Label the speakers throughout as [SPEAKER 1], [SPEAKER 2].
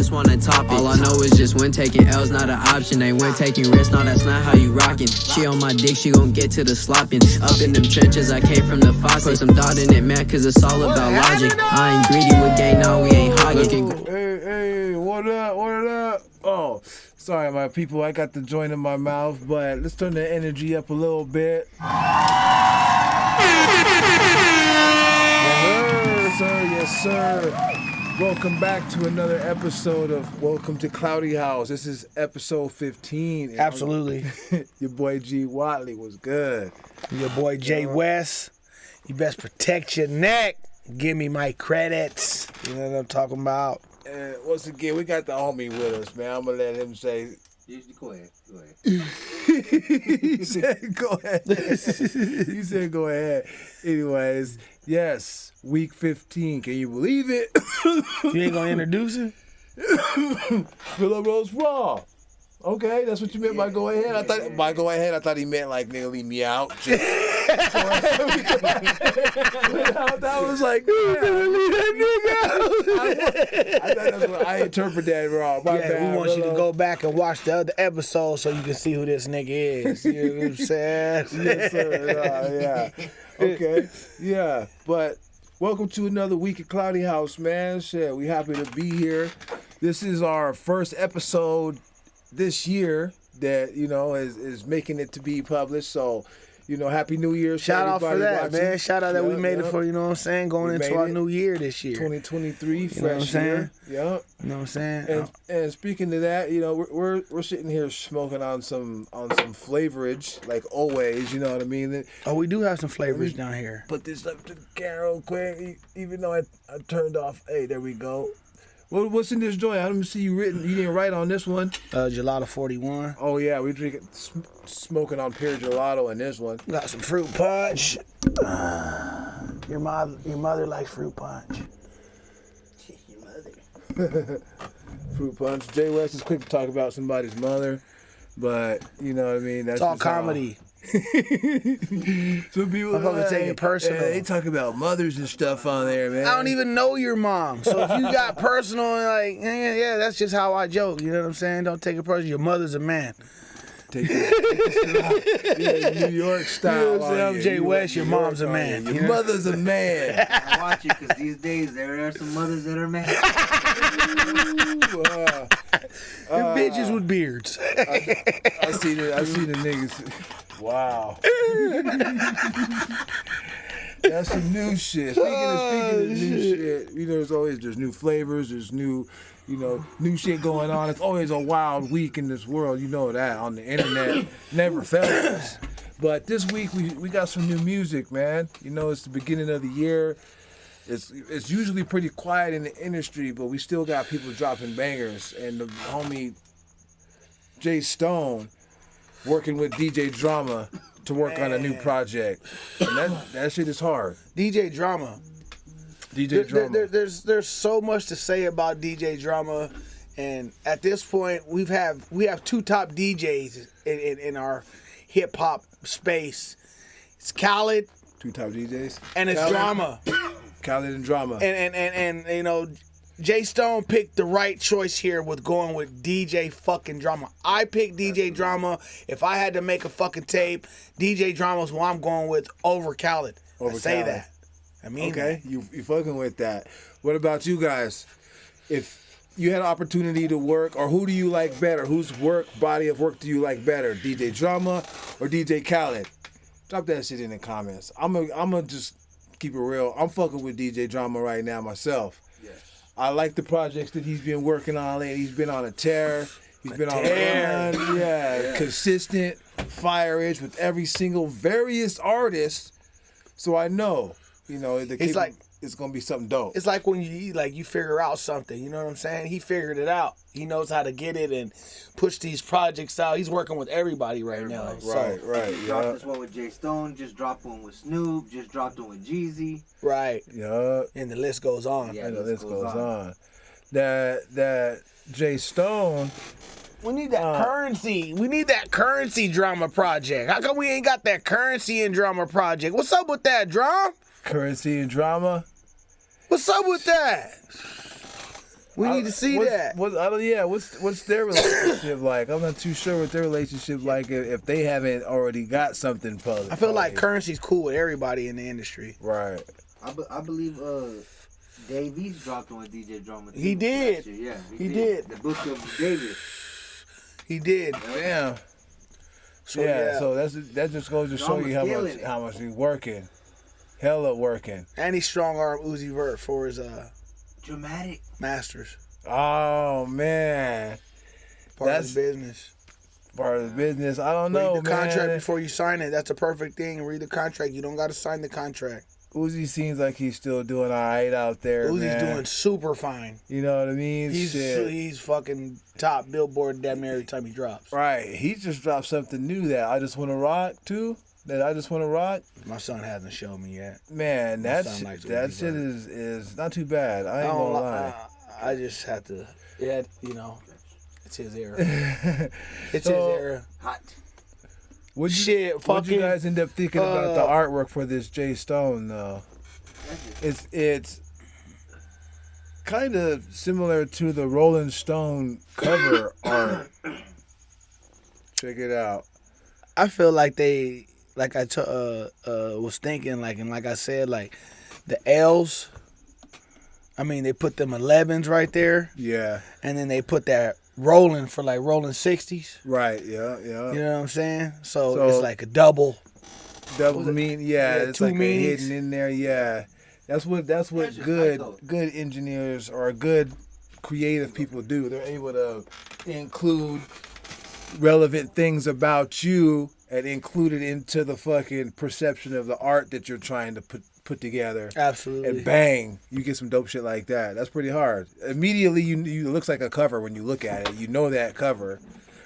[SPEAKER 1] just wanna top it. All I know is just when taking L's not an option. Ain't when taking risks, no, that's not how you rockin'. She on my dick, she gon' get to the slopping. Up in them trenches, I came from the faucet. Put some thought in it, man, cause it's all about logic. I ain't greedy with gang, no, we ain't hogging.
[SPEAKER 2] Hey, what up? Oh, sorry, my people, I got the joint in my mouth, but let's turn the energy up a little bit. Yes, sir. Welcome back to another episode of Welcome to Kloudy House. This is episode 15.
[SPEAKER 3] Absolutely.
[SPEAKER 2] Your boy G Whatley was good.
[SPEAKER 3] Your boy Jay West. You best protect your neck. Give me my credits. You know what I'm talking about?
[SPEAKER 2] And once again, we got the homie with us, man. I'm going to let him say.
[SPEAKER 4] Go ahead.
[SPEAKER 2] He said go ahead. You said go ahead. Anyways, yes, week 15. Can you believe it?
[SPEAKER 3] You ain't gonna introduce him?
[SPEAKER 2] Philip Rose Raw. Okay, that's what you meant by go ahead. I thought he meant like nigga leave me out. Just, that was like, leave that nigga out. I thought that's what I interpret that wrong. My bad,
[SPEAKER 3] we want you to go back and watch the other episode so you can see who this nigga is. You know what I'm saying?
[SPEAKER 2] Yes, sir. Yeah. Okay. Yeah. But welcome to another week at Kloudy House, man. Shit, we happy to be here. This is our first episode this year that, you know, is making it to be published. So, you know, Happy New Year.
[SPEAKER 3] Shout out for that, watching. Man. Shout out that we made it for, you know what I'm saying, going into our new year this year.
[SPEAKER 2] 2023, fresh year. Yep.
[SPEAKER 3] You know what I'm saying?
[SPEAKER 2] And speaking to that, you know, we're sitting here smoking on some flavorage, like always, you know what I mean?
[SPEAKER 3] Oh, we do have some flavorage down here.
[SPEAKER 2] Put this up to the camera real quick, even though I turned off. Hey, there we go. What's in this joint? I didn't see you written. You didn't write on this one.
[SPEAKER 3] Gelato 41.
[SPEAKER 2] Oh yeah, we drinking, smoking on pure gelato in this one.
[SPEAKER 3] Got some fruit punch. Your mother likes fruit punch.
[SPEAKER 2] Your mother. Fruit punch. Jay West is quick to talk about somebody's mother, but you know what I mean. That's
[SPEAKER 3] it's all comedy.
[SPEAKER 2] Some people
[SPEAKER 3] take it personal.
[SPEAKER 2] They talk about mothers and stuff on there, man.
[SPEAKER 3] I don't even know your mom, so if you got personal, like, yeah, that's just how I joke. You know what I'm saying? Don't take it personal. Your mother's a man.
[SPEAKER 2] Take it New York style.
[SPEAKER 3] You know what I'm saying? I'm Jay West. Your mom's a man.
[SPEAKER 2] Your mother's a man.
[SPEAKER 4] I watch it because these days there are some mothers that are men.
[SPEAKER 3] They're bitches with beards.
[SPEAKER 2] I see the niggas. Wow. That's some new shit. Speaking of new shit, you know, there's new flavors, there's new shit going on. It's always a wild week in this world. You know that on the internet never fails. But this week we got some new music, man. You know, it's the beginning of the year. It's usually pretty quiet in the industry, but we still got people dropping bangers. And the homie Jay Stone working with DJ Drama to work on a new project. And that shit is hard.
[SPEAKER 3] DJ Drama. There's so much to say about DJ Drama, and at this point we have two top DJs in our hip hop space. It's Khaled.
[SPEAKER 2] Two top DJs.
[SPEAKER 3] And it's Drama.
[SPEAKER 2] Khaled and Drama.
[SPEAKER 3] And you know, Jay Stone picked the right choice here with going with DJ fucking Drama. I picked DJ Drama. If I had to make a fucking tape, DJ Drama's who I'm going with over Khaled. I say that. I mean,
[SPEAKER 2] okay, you fucking with that. What about you guys? If you had an opportunity to work, or who do you like better? Whose body of work do you like better? DJ Drama or DJ Khaled? Drop that shit in the comments. I'm gonna just keep it real. I'm fucking with DJ Drama right now myself. Yes. I like the projects that he's been working on lately. He's been on a tear. He's been on a run. Yeah, consistent, fire-ish with every single various artist. So I know, you know, it's gonna be something dope.
[SPEAKER 3] It's like when you figure out something, you know what I'm saying? He figured it out. He knows how to get it and push these projects out. He's working with everybody right now.
[SPEAKER 2] Right.
[SPEAKER 4] Dropped this one with Jay Stone, just dropped one with Snoop, just dropped one with Jeezy.
[SPEAKER 3] Right.
[SPEAKER 2] Yeah.
[SPEAKER 3] And the list goes on.
[SPEAKER 2] Yeah, the list goes on. That Jay Stone.
[SPEAKER 3] We need that currency. We need that currency Drama project. How come we ain't got that currency and Drama project? What's up with that, Drum?
[SPEAKER 2] Currency and Drama?
[SPEAKER 3] What's up with that? We need to see that.
[SPEAKER 2] What's their relationship like? I'm not too sure what their relationship like if they haven't already got something public.
[SPEAKER 3] I feel like Currency's cool with everybody in the industry.
[SPEAKER 2] Right.
[SPEAKER 4] I believe Dave East dropped on DJ Drama.
[SPEAKER 3] He did.
[SPEAKER 4] Yeah,
[SPEAKER 3] he did.
[SPEAKER 4] The book of David.
[SPEAKER 3] He did.
[SPEAKER 2] Damn. So that just goes to show you how much he's working. Hella working.
[SPEAKER 3] And he strong arm Uzi Vert for his
[SPEAKER 4] dramatic
[SPEAKER 3] masters.
[SPEAKER 2] Oh man.
[SPEAKER 3] That's business.
[SPEAKER 2] Part of the business. I don't know.
[SPEAKER 3] Read the contract before you sign it. That's a perfect thing. Read the contract. You don't got to sign the contract.
[SPEAKER 2] Uzi seems like he's still doing all right out there.
[SPEAKER 3] Uzi's doing super fine.
[SPEAKER 2] You know what I mean?
[SPEAKER 3] He's fucking top Billboard damn near every time he drops.
[SPEAKER 2] Right. He just dropped something new that I Just Want to Rock too. That I Just Want to Rock.
[SPEAKER 3] My son hasn't shown me yet.
[SPEAKER 2] Man, that shit is not too bad. I ain't gonna lie.
[SPEAKER 3] I just have to. Yeah, you know, it's his era. It's his era.
[SPEAKER 4] Hot.
[SPEAKER 2] What'd you guys end up thinking about the artwork for this J Stone though? It's kind of similar to the Rolling Stone cover art. Check it out.
[SPEAKER 3] I feel like they, like I was thinking, like, and like I said, like the L's. I mean, they put them 11s right there.
[SPEAKER 2] Yeah.
[SPEAKER 3] And then they put that rolling for like rolling 60s.
[SPEAKER 2] Right. Yeah.
[SPEAKER 3] You know what I'm saying? So it's like a double.
[SPEAKER 2] Double mean, yeah. It's like
[SPEAKER 3] meanings.
[SPEAKER 2] a hidden in there, yeah. That's what good engineers or good creative people do. They're able to include relevant things about you and include it into the fucking perception of the art that you're trying to put together.
[SPEAKER 3] Absolutely.
[SPEAKER 2] And bang, you get some dope shit like that. That's pretty hard. Immediately, you it looks like a cover when you look at it. You know that cover.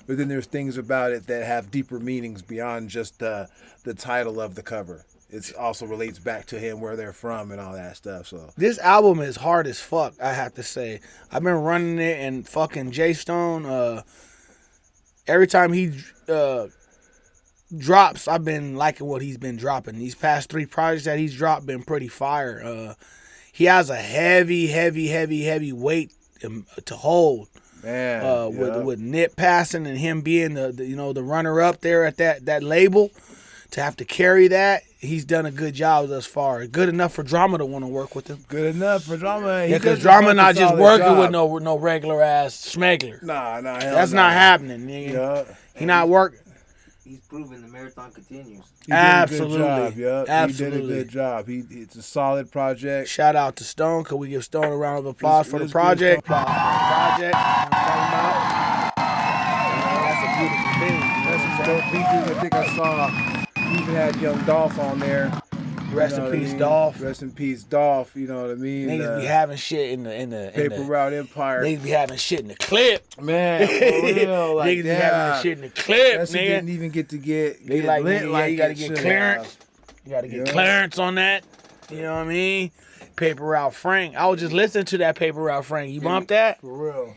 [SPEAKER 2] But then there's things about it that have deeper meanings beyond just the title of the cover. It also relates back to him, where they're from, and all that stuff. So
[SPEAKER 3] this album is hard as fuck, I have to say. I've been running it, and fucking J Stone, every time he drops, I've been liking what he's been dropping. These past 3 projects that he's dropped been pretty fire. He has a heavy weight to hold.
[SPEAKER 2] Man,
[SPEAKER 3] with Nip passing and him being the runner up there at that label, to have to carry that, he's done a good job thus far. Good enough for Drama to want to work with him.
[SPEAKER 2] Good enough for Drama.
[SPEAKER 3] Yeah, because Drama not just working with no regular ass smeggler.
[SPEAKER 2] Nah,
[SPEAKER 3] that's not happening, nigga.
[SPEAKER 2] Yeah.
[SPEAKER 3] He not working.
[SPEAKER 4] He's proven the marathon continues.
[SPEAKER 3] Absolutely.
[SPEAKER 2] Absolutely. He did a good job. It's a solid project.
[SPEAKER 3] Shout out to Stone. Could we give Stone a round of applause for the project? That's a beautiful thing.
[SPEAKER 2] That's some dope features. I think I saw he even had Young Dolph on there.
[SPEAKER 3] Rest in peace, Dolph.
[SPEAKER 2] Rest in peace, Dolph. You know what I mean?
[SPEAKER 3] Niggas be having shit in the
[SPEAKER 2] Paper Route Empire.
[SPEAKER 3] Niggas be having shit in the clip.
[SPEAKER 2] Man, for real. Like,
[SPEAKER 3] niggas be having shit in the clip,
[SPEAKER 2] that
[SPEAKER 3] nigga.
[SPEAKER 2] Didn't even get to get
[SPEAKER 3] lit like you gotta get clearance. You gotta get clearance on that. You know what I mean? Paper Route Frank. I was just listening to that Paper Route Frank. You bumped that?
[SPEAKER 2] For real.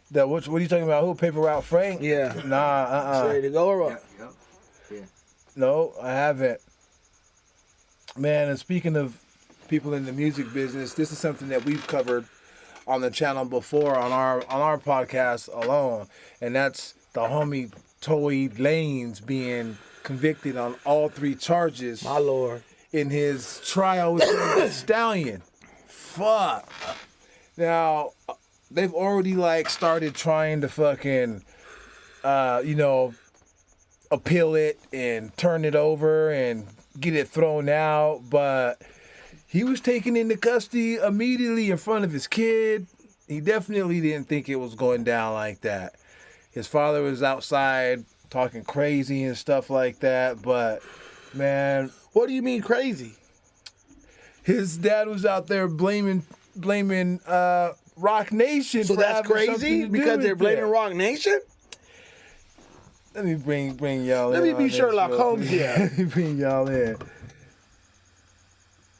[SPEAKER 2] That what are you talking about? Who? Paper Route Frank?
[SPEAKER 3] Yeah.
[SPEAKER 2] Nah,
[SPEAKER 3] Ready to go or what?
[SPEAKER 4] Yeah.
[SPEAKER 2] No, I haven't. Man, and speaking of people in the music business, this is something that we've covered on the channel before on our podcast alone, and that's the homie Tory Lanes being convicted on all 3 charges.
[SPEAKER 3] My lord.
[SPEAKER 2] In his trial with Megan The Stallion. Fuck. Now, they've already started trying to fucking appeal it and turn it over and get it thrown out, but he was taken into custody immediately in front of his kid. He definitely didn't think it was going down like that. His father was outside talking crazy and stuff like that, but man,
[SPEAKER 3] what do you mean crazy?
[SPEAKER 2] His dad was out there blaming Rock Nation.
[SPEAKER 3] So
[SPEAKER 2] for
[SPEAKER 3] that's crazy because they're blaming Rock Nation?
[SPEAKER 2] Let me bring y'all in.
[SPEAKER 3] Let me be Sherlock Holmes here.
[SPEAKER 2] Let me bring y'all in.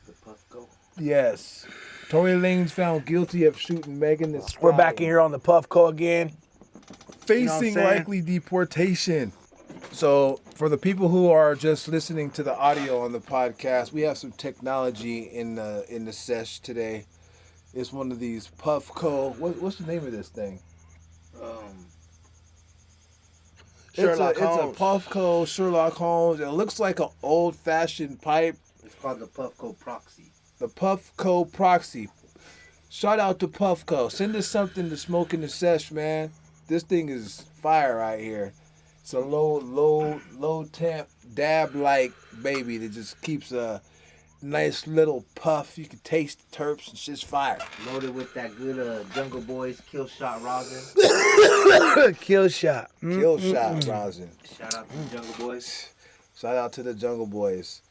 [SPEAKER 4] The puff go.
[SPEAKER 2] Yes. Tory Lanes found guilty of shooting Megan The Stallion.
[SPEAKER 3] We're back in here on the Puffco again.
[SPEAKER 2] Facing likely deportation. So, for the people who are just listening to the audio on the podcast, we have some technology in the sesh today. It's one of these Puffco. What's the name of this thing?
[SPEAKER 3] Sherlock
[SPEAKER 2] It's
[SPEAKER 3] Holmes.
[SPEAKER 2] a Puffco Sherlock Holmes. It looks like an old-fashioned pipe.
[SPEAKER 4] It's called the Puffco Proxy.
[SPEAKER 2] The Puffco Proxy. Shout out to Puffco. Send us something to smoke in the sesh, man. This thing is fire right here. It's a low temp dab like baby that just keeps a nice little puff. You can taste the terps and shit's fire.
[SPEAKER 4] Loaded with that good Jungle Boys kill shot rosin.
[SPEAKER 3] Kill shot.
[SPEAKER 2] Kill shot rosin.
[SPEAKER 4] Shout out to the Jungle Boys.
[SPEAKER 2] Shout out to the Jungle Boys.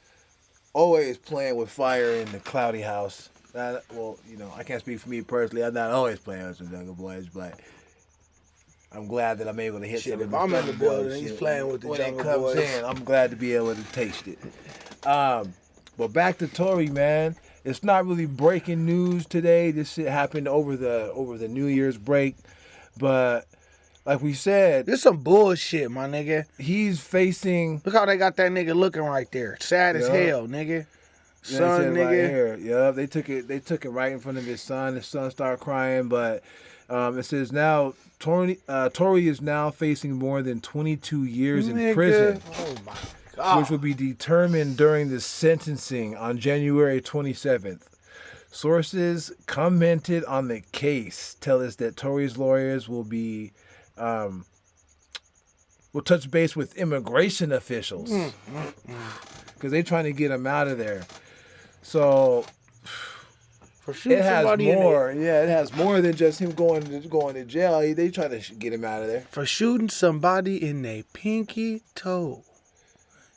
[SPEAKER 2] Always playing with fire in the Kloudy house. Well, you know, I can't speak for me personally. I'm not always playing with the Jungle Boys, but I'm glad that I'm able to hit
[SPEAKER 3] Shit,
[SPEAKER 2] some of
[SPEAKER 3] if
[SPEAKER 2] the
[SPEAKER 3] I'm in the
[SPEAKER 2] Jungle
[SPEAKER 3] building,
[SPEAKER 2] Boys
[SPEAKER 3] he's
[SPEAKER 2] shit.
[SPEAKER 3] playing with the
[SPEAKER 2] When
[SPEAKER 3] Jungle
[SPEAKER 2] it comes
[SPEAKER 3] Boys.
[SPEAKER 2] in, I'm glad to be able to taste it. But back to Tory, man. It's not really breaking news today. This shit happened over the New Year's break, but like we said,
[SPEAKER 3] This some bullshit, my nigga.
[SPEAKER 2] he's facing.
[SPEAKER 3] Look how they got that nigga looking right there. Sad as
[SPEAKER 2] Yeah.
[SPEAKER 3] hell, nigga.
[SPEAKER 2] Yeah,
[SPEAKER 3] Son,
[SPEAKER 2] it said
[SPEAKER 3] nigga.
[SPEAKER 2] right here. Yeah, they took it right in front of his son. His son started crying, but it says now Tory is now facing more than 22 years in
[SPEAKER 3] Nigga.
[SPEAKER 2] prison,
[SPEAKER 3] Oh my God.
[SPEAKER 2] which will be determined during the sentencing on January 27th. Sources commented on the case tell us that Tory's lawyers will be will touch base with immigration officials because they're trying to get him out of there. So
[SPEAKER 3] For shooting
[SPEAKER 2] it has
[SPEAKER 3] somebody
[SPEAKER 2] more. Yeah, it has more than just him going to jail. They try to get him out of there.
[SPEAKER 3] for shooting somebody in their pinky toe.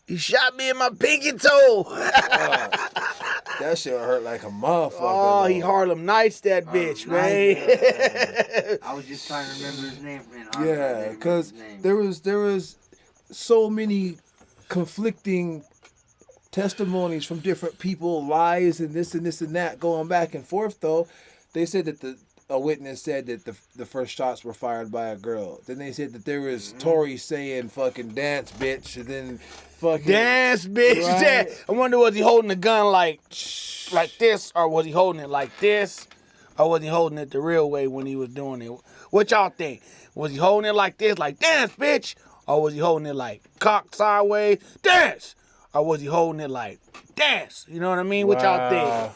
[SPEAKER 3] He shot me in my pinky toe.
[SPEAKER 2] That shit hurt like a motherfucker.
[SPEAKER 3] Oh, he
[SPEAKER 2] though.
[SPEAKER 3] Harlem Nights that bitch, man.
[SPEAKER 4] I was just trying to remember his name. Man.
[SPEAKER 2] Yeah, because there was so many conflicting testimonies from different people, lies and this and that going back and forth. Though they said that a witness said that the first shots were fired by a girl. Then they said that there was Tory saying "fucking dance, bitch," and then fucking
[SPEAKER 3] Dance, bitch.
[SPEAKER 2] Right.
[SPEAKER 3] Yeah. I wonder, was he holding the gun like this, or was he holding it like this, or was he holding it the real way when he was doing it? What y'all think? Was he holding it like this, like dance, bitch, or was he holding it like cocked sideways, dance, or was he holding it like dance? You know what I mean? What y'all
[SPEAKER 2] Wow.
[SPEAKER 3] think?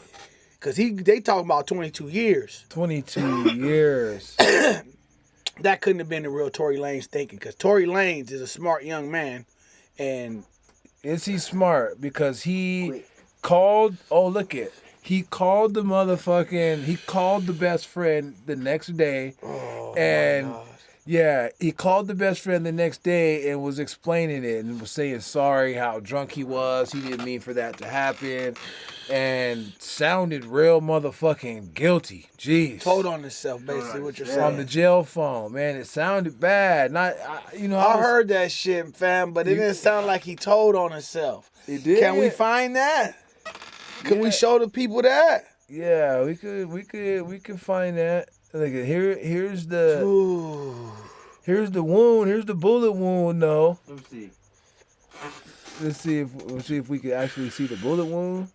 [SPEAKER 3] Cause they talking about 22 years.
[SPEAKER 2] 22 years.
[SPEAKER 3] That couldn't have been the real Tory Lanez thinking, because Tory Lanez is a smart young man, and
[SPEAKER 2] Is he smart? Because he called. Oh, look it. He called the motherfucking. He called the best friend the next day, and yeah, he called the best friend the next day and was explaining it and was saying sorry, how drunk he was. He didn't mean for that to happen, and sounded real motherfucking guilty. Jeez.
[SPEAKER 3] told on himself, basically, what you're saying.
[SPEAKER 2] On the jail phone, man, it sounded bad. Not,
[SPEAKER 3] I heard that shit, fam, but it didn't sound like he told on himself.
[SPEAKER 2] It did.
[SPEAKER 3] Can we find that? Can we
[SPEAKER 2] Yeah.
[SPEAKER 3] show the people that?
[SPEAKER 2] Yeah, we could find that. Look at here's the
[SPEAKER 3] Ooh.
[SPEAKER 2] here's the wound. Here's the bullet wound, though.
[SPEAKER 4] Let me see.
[SPEAKER 2] Let's see if we could actually see the bullet wound.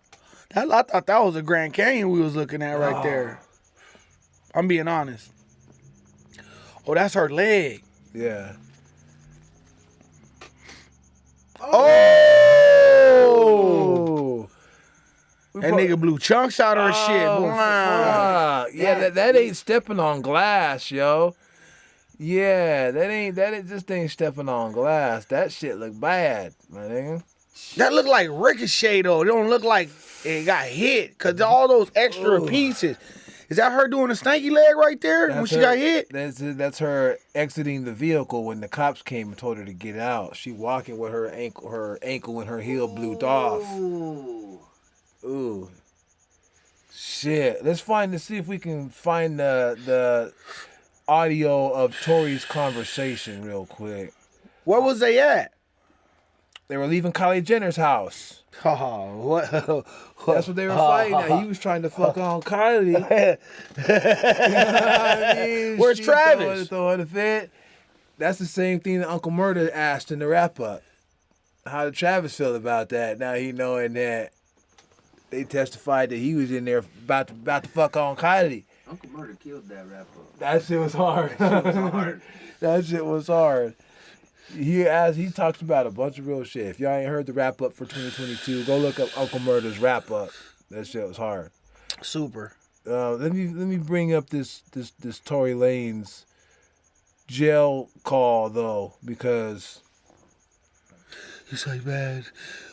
[SPEAKER 3] I thought that was a Grand Canyon we was looking at right there. I'm being honest. Oh, that's her leg.
[SPEAKER 2] Yeah.
[SPEAKER 3] Oh! That nigga blew chunks out of her shit.
[SPEAKER 2] Oh,
[SPEAKER 3] Wow.
[SPEAKER 2] fuck. Yeah, that ain't stepping on glass, yo. Yeah, that just ain't stepping on glass. That shit look bad, my nigga.
[SPEAKER 3] That look like ricochet, though. It don't look like it got hit, because all those extra pieces. Is that her doing a stanky leg right there when she got hit?
[SPEAKER 2] That's her exiting the vehicle when the cops came and told her to get out. She walking with her ankle and her heel blued off. Ooh. Shit. Let's see if we can find the audio of Tory's conversation real quick.
[SPEAKER 3] Where was they at?
[SPEAKER 2] They were leaving Kylie Jenner's house.
[SPEAKER 3] Oh, what?
[SPEAKER 2] That's what they were fighting. Now, he was trying to fuck on Kylie. You know what I mean?
[SPEAKER 3] Where's
[SPEAKER 2] She
[SPEAKER 3] Travis?
[SPEAKER 2] throwing a fit. That's the same thing that Uncle Murder asked in the wrap up. How did Travis feel about that? Now he knowing that they testified that he was in there about to fuck on Kylie.
[SPEAKER 4] Uncle Murder killed that rapper.
[SPEAKER 2] That shit was hard.
[SPEAKER 4] That shit was hard.
[SPEAKER 2] That shit was hard. He talks about a bunch of real shit. If y'all ain't heard the wrap up for 2022, go look up Uncle Murder's wrap up. That shit was hard.
[SPEAKER 3] Super.
[SPEAKER 2] Let me bring up this Tory Lanes jail call though, because he's like, man,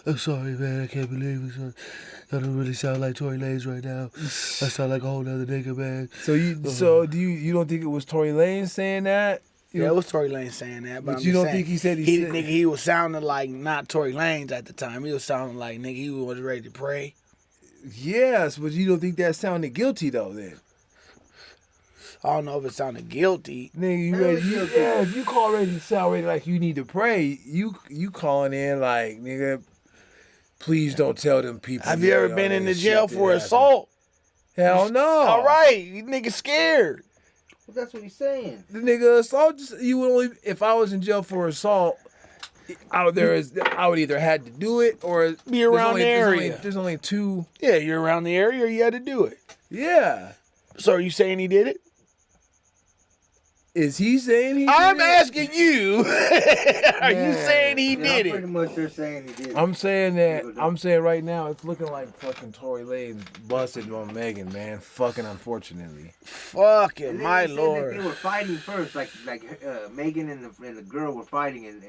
[SPEAKER 2] I'm sorry, man, I can't believe it. I don't really sound like Tory Lanes right now. I sound like a whole other nigga, man. So do you don't think it was Tory Lanez saying that?
[SPEAKER 3] Yeah, it was Tory Lanez saying that, but
[SPEAKER 2] you don't think he said he said
[SPEAKER 3] nigga, he was sounding like not Tory Lanez at the time. He was sounding like nigga, he was ready to pray.
[SPEAKER 2] Yes, but you don't think that sounded guilty though? Then
[SPEAKER 3] I don't know if it sounded guilty.
[SPEAKER 2] nigga, you ready? If you call ready to sound ready like you need to pray, you calling in like nigga, please don't tell them people.
[SPEAKER 3] Have you ever been in the jail for assault?
[SPEAKER 2] Hell no.
[SPEAKER 3] All right, you nigga scared.
[SPEAKER 4] Well, that's what he's saying.
[SPEAKER 2] The nigga assault. You would only if I was in jail for assault. I would either had to do it or
[SPEAKER 3] Be around the area.
[SPEAKER 2] There's only two.
[SPEAKER 3] Yeah, you're around the area, or you had to do it.
[SPEAKER 2] Yeah.
[SPEAKER 3] So are you saying he did it?
[SPEAKER 2] Is he saying he?
[SPEAKER 3] I'm
[SPEAKER 2] did it?
[SPEAKER 3] asking you. Are you
[SPEAKER 2] Man.
[SPEAKER 3] saying he
[SPEAKER 4] Yeah,
[SPEAKER 3] did
[SPEAKER 4] pretty
[SPEAKER 3] it?
[SPEAKER 4] much they're saying he did it.
[SPEAKER 2] I'm saying right now it's looking like fucking Tory Lanes busted on Megan, man. Fucking unfortunately.
[SPEAKER 3] Fucking
[SPEAKER 4] And then
[SPEAKER 3] my
[SPEAKER 4] they said that
[SPEAKER 3] lord.
[SPEAKER 4] they were fighting first, like Megan and the girl were fighting, and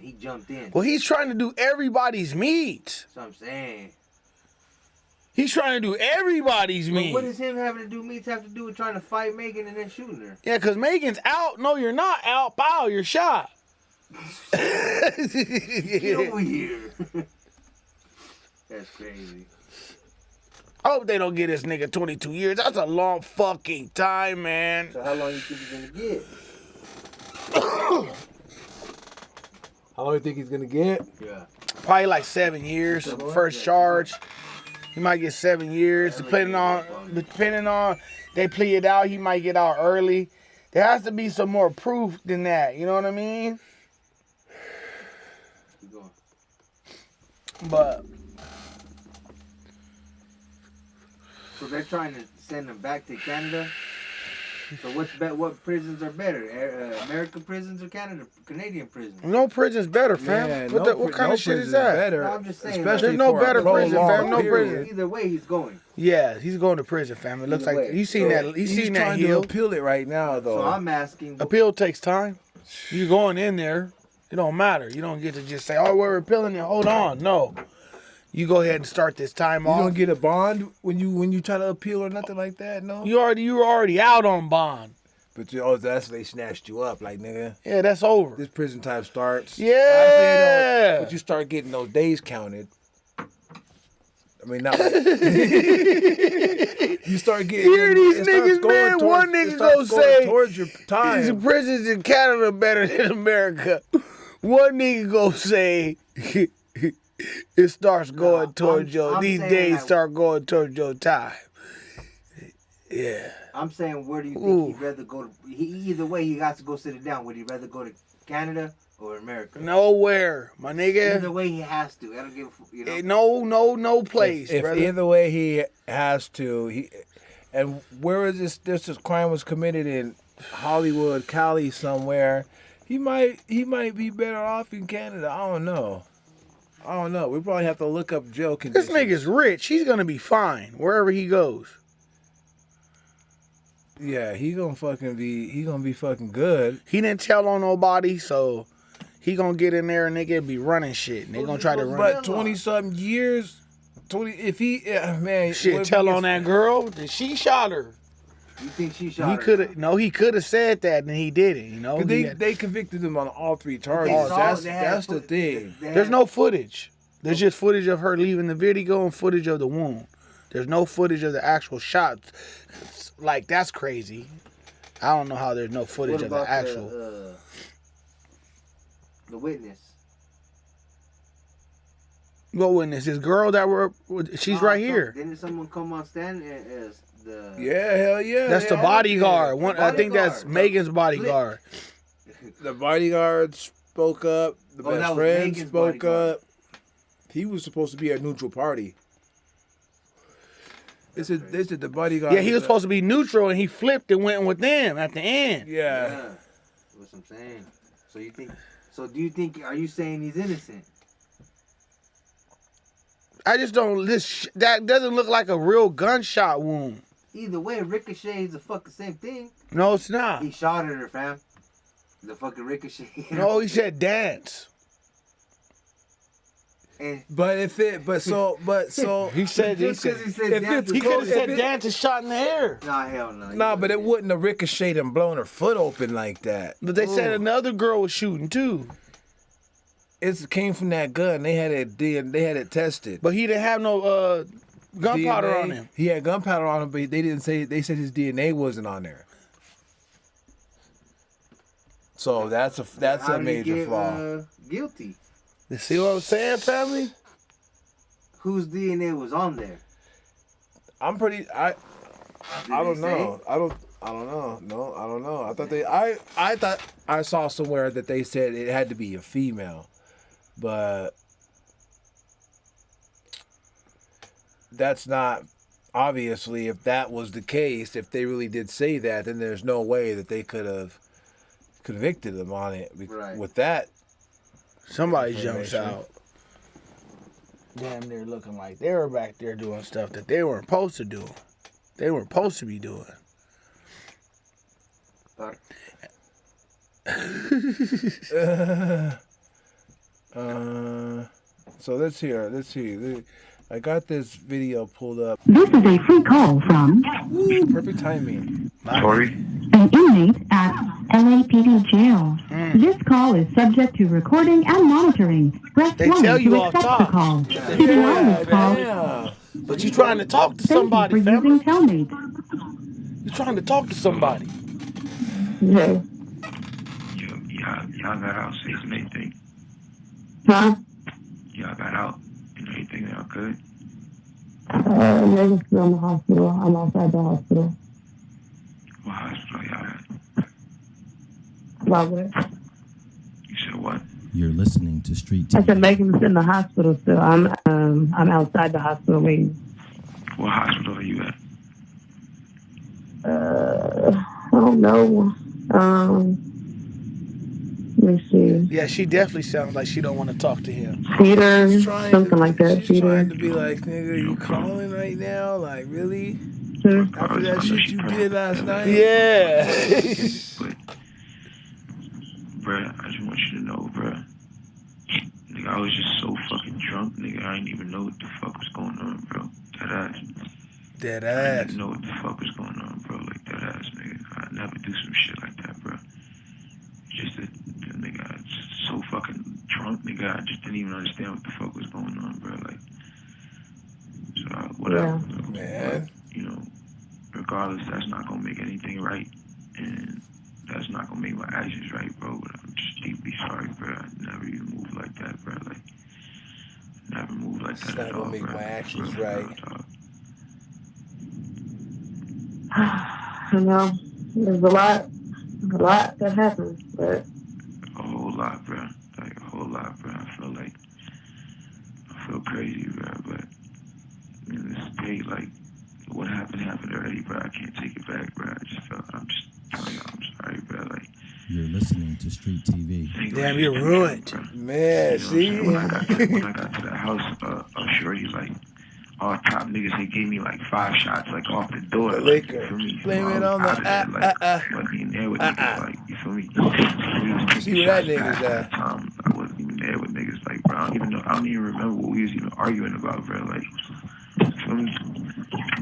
[SPEAKER 4] he jumped in.
[SPEAKER 3] Well, he's trying to do everybody's meat.
[SPEAKER 4] That's what I'm saying.
[SPEAKER 3] He's trying to do everybody's
[SPEAKER 4] But
[SPEAKER 3] meat.
[SPEAKER 4] what does him having to do meats have to do with trying to fight Megan and then shooting her?
[SPEAKER 3] Yeah, because Megan's out. No, you're not out. Pow, you're shot.
[SPEAKER 4] Get over here. That's crazy.
[SPEAKER 3] I hope they don't get this nigga 22 years. That's a long fucking time, man.
[SPEAKER 4] So how long you think he's gonna get?
[SPEAKER 2] How long do you think he's gonna get?
[SPEAKER 4] Yeah.
[SPEAKER 3] Probably like 7 years. First charge. He might get 7 years. Depending on they plea it out, he might get out early. There has to be some more proof than that. You know what I mean?
[SPEAKER 4] Keep going.
[SPEAKER 3] But
[SPEAKER 4] So they're trying to send him back to Canada. So what prisons are better? American prisons or Canadian prisons?
[SPEAKER 3] no prison's better, fam.
[SPEAKER 2] Yeah,
[SPEAKER 3] What kind of shit is that?
[SPEAKER 2] Better,
[SPEAKER 4] No, I'm just saying,
[SPEAKER 2] especially
[SPEAKER 3] there's no
[SPEAKER 2] for a
[SPEAKER 3] better prison,
[SPEAKER 2] prolonged
[SPEAKER 3] fam. No
[SPEAKER 2] period.
[SPEAKER 3] prison.
[SPEAKER 4] Either way, he's going.
[SPEAKER 3] Yeah, he's going to prison, fam. It looks
[SPEAKER 4] Either
[SPEAKER 3] like
[SPEAKER 4] way.
[SPEAKER 3] you seen that. You
[SPEAKER 2] He's
[SPEAKER 3] seen that
[SPEAKER 2] trying
[SPEAKER 3] heel.
[SPEAKER 2] to appeal it right now, though.
[SPEAKER 4] So I'm asking.
[SPEAKER 3] Appeal takes time. You going in there, it don't matter. You don't get to just say, "Oh, we're appealing it." Hold on, no. You go ahead and start this time
[SPEAKER 2] You
[SPEAKER 3] off.
[SPEAKER 2] don't get a bond when you try to appeal or nothing like that, no.
[SPEAKER 3] You were already out on bond.
[SPEAKER 2] But that's they snatched you up, like nigga.
[SPEAKER 3] Yeah, that's over.
[SPEAKER 2] This prison time starts.
[SPEAKER 3] Yeah.
[SPEAKER 2] Actually, but you start getting those days counted. I mean, not like, you start getting.
[SPEAKER 3] Hear these
[SPEAKER 2] it starts
[SPEAKER 3] niggas,
[SPEAKER 2] going
[SPEAKER 3] man.
[SPEAKER 2] towards-
[SPEAKER 3] One
[SPEAKER 2] it
[SPEAKER 3] nigga
[SPEAKER 2] starts
[SPEAKER 3] gonna
[SPEAKER 2] going
[SPEAKER 3] say
[SPEAKER 2] towards your
[SPEAKER 3] these
[SPEAKER 2] time.
[SPEAKER 3] prisons in Canada better than America. One nigga gonna say it starts going towards
[SPEAKER 4] I'm
[SPEAKER 3] these
[SPEAKER 4] saying
[SPEAKER 3] days
[SPEAKER 4] that-
[SPEAKER 3] start going towards your time. Yeah.
[SPEAKER 4] I'm saying, where do you think
[SPEAKER 3] Ooh.
[SPEAKER 4] he'd rather go to? Either way, he has to go sit it down. Would he rather go to Canada or America?
[SPEAKER 3] Nowhere, my nigga.
[SPEAKER 4] Either way, he has to. I don't give a you know.
[SPEAKER 3] No place,
[SPEAKER 2] If
[SPEAKER 3] brother.
[SPEAKER 2] either way he has to, and where is this? This crime was committed in Hollywood, Cali, somewhere. He might be better off in Canada. I don't know. We probably have to look up jail
[SPEAKER 3] This
[SPEAKER 2] conditions.
[SPEAKER 3] nigga's rich. He's gonna be fine wherever he goes.
[SPEAKER 2] Yeah, he gonna be fucking good.
[SPEAKER 3] He didn't tell on nobody, so he gonna get in there and nigga be running shit. And they gonna try to run.
[SPEAKER 2] But 20-something years, 20. If he, man,
[SPEAKER 3] Shit,
[SPEAKER 2] what if
[SPEAKER 3] tell
[SPEAKER 2] he
[SPEAKER 3] on
[SPEAKER 2] gets-
[SPEAKER 3] that girl that she shot her.
[SPEAKER 4] You think she shot
[SPEAKER 3] He
[SPEAKER 4] her?
[SPEAKER 3] could have. No, he could have said that, and he didn't. You know.
[SPEAKER 2] 'Cause
[SPEAKER 3] He had-
[SPEAKER 2] they convicted him on all 3 charges.
[SPEAKER 4] They saw-
[SPEAKER 2] That's
[SPEAKER 4] they had
[SPEAKER 2] that's the
[SPEAKER 4] foot-
[SPEAKER 2] thing.
[SPEAKER 4] they had-
[SPEAKER 3] There's no footage. There's just footage of her leaving the video and footage of the wound. There's no footage of the actual shots. Like, that's crazy. I don't know how there's no footage
[SPEAKER 4] What
[SPEAKER 3] of the
[SPEAKER 4] about
[SPEAKER 3] actual.
[SPEAKER 4] the witness?
[SPEAKER 3] What witness? This girl that she's right here.
[SPEAKER 4] Didn't someone come on stand as the?
[SPEAKER 2] Yeah, hell yeah.
[SPEAKER 3] That's
[SPEAKER 2] they
[SPEAKER 3] the
[SPEAKER 2] all
[SPEAKER 3] bodyguard.
[SPEAKER 2] did.
[SPEAKER 3] One, I think that's
[SPEAKER 4] bodyguard.
[SPEAKER 3] Megan's bodyguard.
[SPEAKER 2] The bodyguard spoke up. The
[SPEAKER 4] Oh, that
[SPEAKER 2] best
[SPEAKER 4] was
[SPEAKER 2] friend
[SPEAKER 4] Megan's
[SPEAKER 2] spoke
[SPEAKER 4] bodyguard.
[SPEAKER 2] up. He was supposed to be a neutral party. They said the bodyguard.
[SPEAKER 3] Yeah, he was supposed to be neutral, and he flipped and went with them at the end.
[SPEAKER 2] Yeah.
[SPEAKER 4] That's what I'm saying. So you think? So do you think? Are you saying he's innocent?
[SPEAKER 3] I just don't. That doesn't look like a real gunshot wound.
[SPEAKER 4] Either way, ricochet is the fucking same thing.
[SPEAKER 3] No, it's not.
[SPEAKER 4] He shot at her, fam. The fucking ricochet.
[SPEAKER 3] No, he said dance.
[SPEAKER 4] And
[SPEAKER 2] But so
[SPEAKER 3] He said
[SPEAKER 4] just because he said
[SPEAKER 2] if
[SPEAKER 4] dance,
[SPEAKER 2] it's
[SPEAKER 3] he could have said
[SPEAKER 2] if it-
[SPEAKER 3] dance and shot in the air.
[SPEAKER 4] nah, hell no.
[SPEAKER 2] Nah, but it wouldn't have ricocheted and blown her foot open like that.
[SPEAKER 3] But they said another girl was shooting too.
[SPEAKER 2] It came from that gun. They had it tested.
[SPEAKER 3] But he didn't have no gunpowder
[SPEAKER 2] DNA
[SPEAKER 3] on him.
[SPEAKER 2] He had gunpowder on him, but they didn't say. They said his DNA wasn't on there. So that's
[SPEAKER 4] How
[SPEAKER 2] a
[SPEAKER 4] did he
[SPEAKER 2] major
[SPEAKER 4] get,
[SPEAKER 2] flaw.
[SPEAKER 4] Guilty.
[SPEAKER 3] You see what I'm saying, family?
[SPEAKER 4] Whose DNA was on there?
[SPEAKER 2] I'm pretty. I don't know. I don't know. No, I don't know. I thought I thought I saw somewhere that they said it had to be a female, but that's not. Obviously, if that was the case, if they really did say that, then there's no way that they could have convicted them on it.
[SPEAKER 4] Right.
[SPEAKER 2] With that,
[SPEAKER 3] Somebody jumps
[SPEAKER 2] information.
[SPEAKER 3] out. Damn near looking like they were back there doing stuff that they weren't supposed to do. They weren't supposed to be doing.
[SPEAKER 2] So let's see. I got this video pulled up.
[SPEAKER 5] This is a free call from
[SPEAKER 2] Perfect timing.
[SPEAKER 6] Tory?
[SPEAKER 5] an inmate at LAPD jail. This call is subject to recording and monitoring. Press
[SPEAKER 3] They
[SPEAKER 5] 1
[SPEAKER 3] tell you
[SPEAKER 5] to
[SPEAKER 3] off
[SPEAKER 5] accept
[SPEAKER 3] top.
[SPEAKER 5] the call. To deny this call,
[SPEAKER 2] Yeah.
[SPEAKER 3] But you trying to talk to
[SPEAKER 5] thank you
[SPEAKER 3] somebody,
[SPEAKER 5] for
[SPEAKER 3] family.
[SPEAKER 5] using Telmate.
[SPEAKER 3] You trying to talk to somebody.
[SPEAKER 5] Yeah.
[SPEAKER 6] Y'all got out safe and everything.
[SPEAKER 5] Huh?
[SPEAKER 6] Y'all got out and everything. Y'all good?
[SPEAKER 5] Megan's still in the hospital. I'm outside the hospital.
[SPEAKER 6] What hospital y'all at?
[SPEAKER 5] About what?
[SPEAKER 6] You said what?
[SPEAKER 7] You're listening to Street
[SPEAKER 5] I
[SPEAKER 7] TV.
[SPEAKER 5] said Megan's in the hospital still. I'm outside the hospital waiting.
[SPEAKER 6] What hospital are you at?
[SPEAKER 5] I don't know. Let me see.
[SPEAKER 3] Yeah, she definitely sounds like she don't want to talk to him.
[SPEAKER 5] Peter,
[SPEAKER 2] She's trying
[SPEAKER 5] something like that.
[SPEAKER 2] She's trying
[SPEAKER 5] Peter.
[SPEAKER 2] to be like, nigga, you calling right now? Like, really?
[SPEAKER 5] Hmm?
[SPEAKER 2] After that shit you did last night?
[SPEAKER 3] Yeah.
[SPEAKER 6] But, bruh, I just want you to know, bruh. Nigga, I was just so fucking drunk, nigga. I didn't even know what the fuck was going on, bro. That ass.
[SPEAKER 3] Dead
[SPEAKER 6] I
[SPEAKER 3] ass.
[SPEAKER 6] didn't know what the fuck was going on, bro. Like that ass, nigga. I never do some shit like that, bro. Just that, nigga, I was just so fucking drunk, nigga. I just didn't even understand what the fuck was going on, bro. Like, so whatever.
[SPEAKER 2] Man.
[SPEAKER 6] But, you know, regardless, that's not gonna make anything right, and that's not gonna make my actions right, bro. But I'm just deeply sorry, bro. I never even moved like that, bro. Like, never moved like that
[SPEAKER 2] It's not
[SPEAKER 6] at
[SPEAKER 2] gonna
[SPEAKER 6] all,
[SPEAKER 2] make
[SPEAKER 6] bro.
[SPEAKER 2] my actions
[SPEAKER 6] For real,
[SPEAKER 2] right.
[SPEAKER 6] dog.
[SPEAKER 5] I know. There's a lot that happens, but
[SPEAKER 6] A whole lot, bro. Like a whole lot, bro. I feel crazy, bro. But in this day, like what happened already, bro. I can't take it back, bro. I'm just telling you, I'm sorry, bro. Like
[SPEAKER 7] You're listening to Street TV.
[SPEAKER 6] things
[SPEAKER 3] Damn,
[SPEAKER 6] like
[SPEAKER 3] you're
[SPEAKER 6] that,
[SPEAKER 3] ruined.
[SPEAKER 6] bro.
[SPEAKER 2] Man,
[SPEAKER 6] You know what I'm
[SPEAKER 2] see?
[SPEAKER 6] saying? When I got to the house, Shorty like all top niggas, they gave me like 5 shots like off the door.
[SPEAKER 2] The
[SPEAKER 6] Like,
[SPEAKER 2] liquor.
[SPEAKER 6] you feel me?
[SPEAKER 2] Blame
[SPEAKER 6] So I
[SPEAKER 2] it
[SPEAKER 6] was
[SPEAKER 2] on the
[SPEAKER 6] out of there, like, wasn't even there with niggas, like, you feel me? We was taking
[SPEAKER 2] See where that
[SPEAKER 6] shots
[SPEAKER 2] nigga's
[SPEAKER 6] past
[SPEAKER 2] at.
[SPEAKER 6] that time. I wasn't even there with niggas, like, bro. I don't even remember what we was even arguing about, bro. Like, you feel me?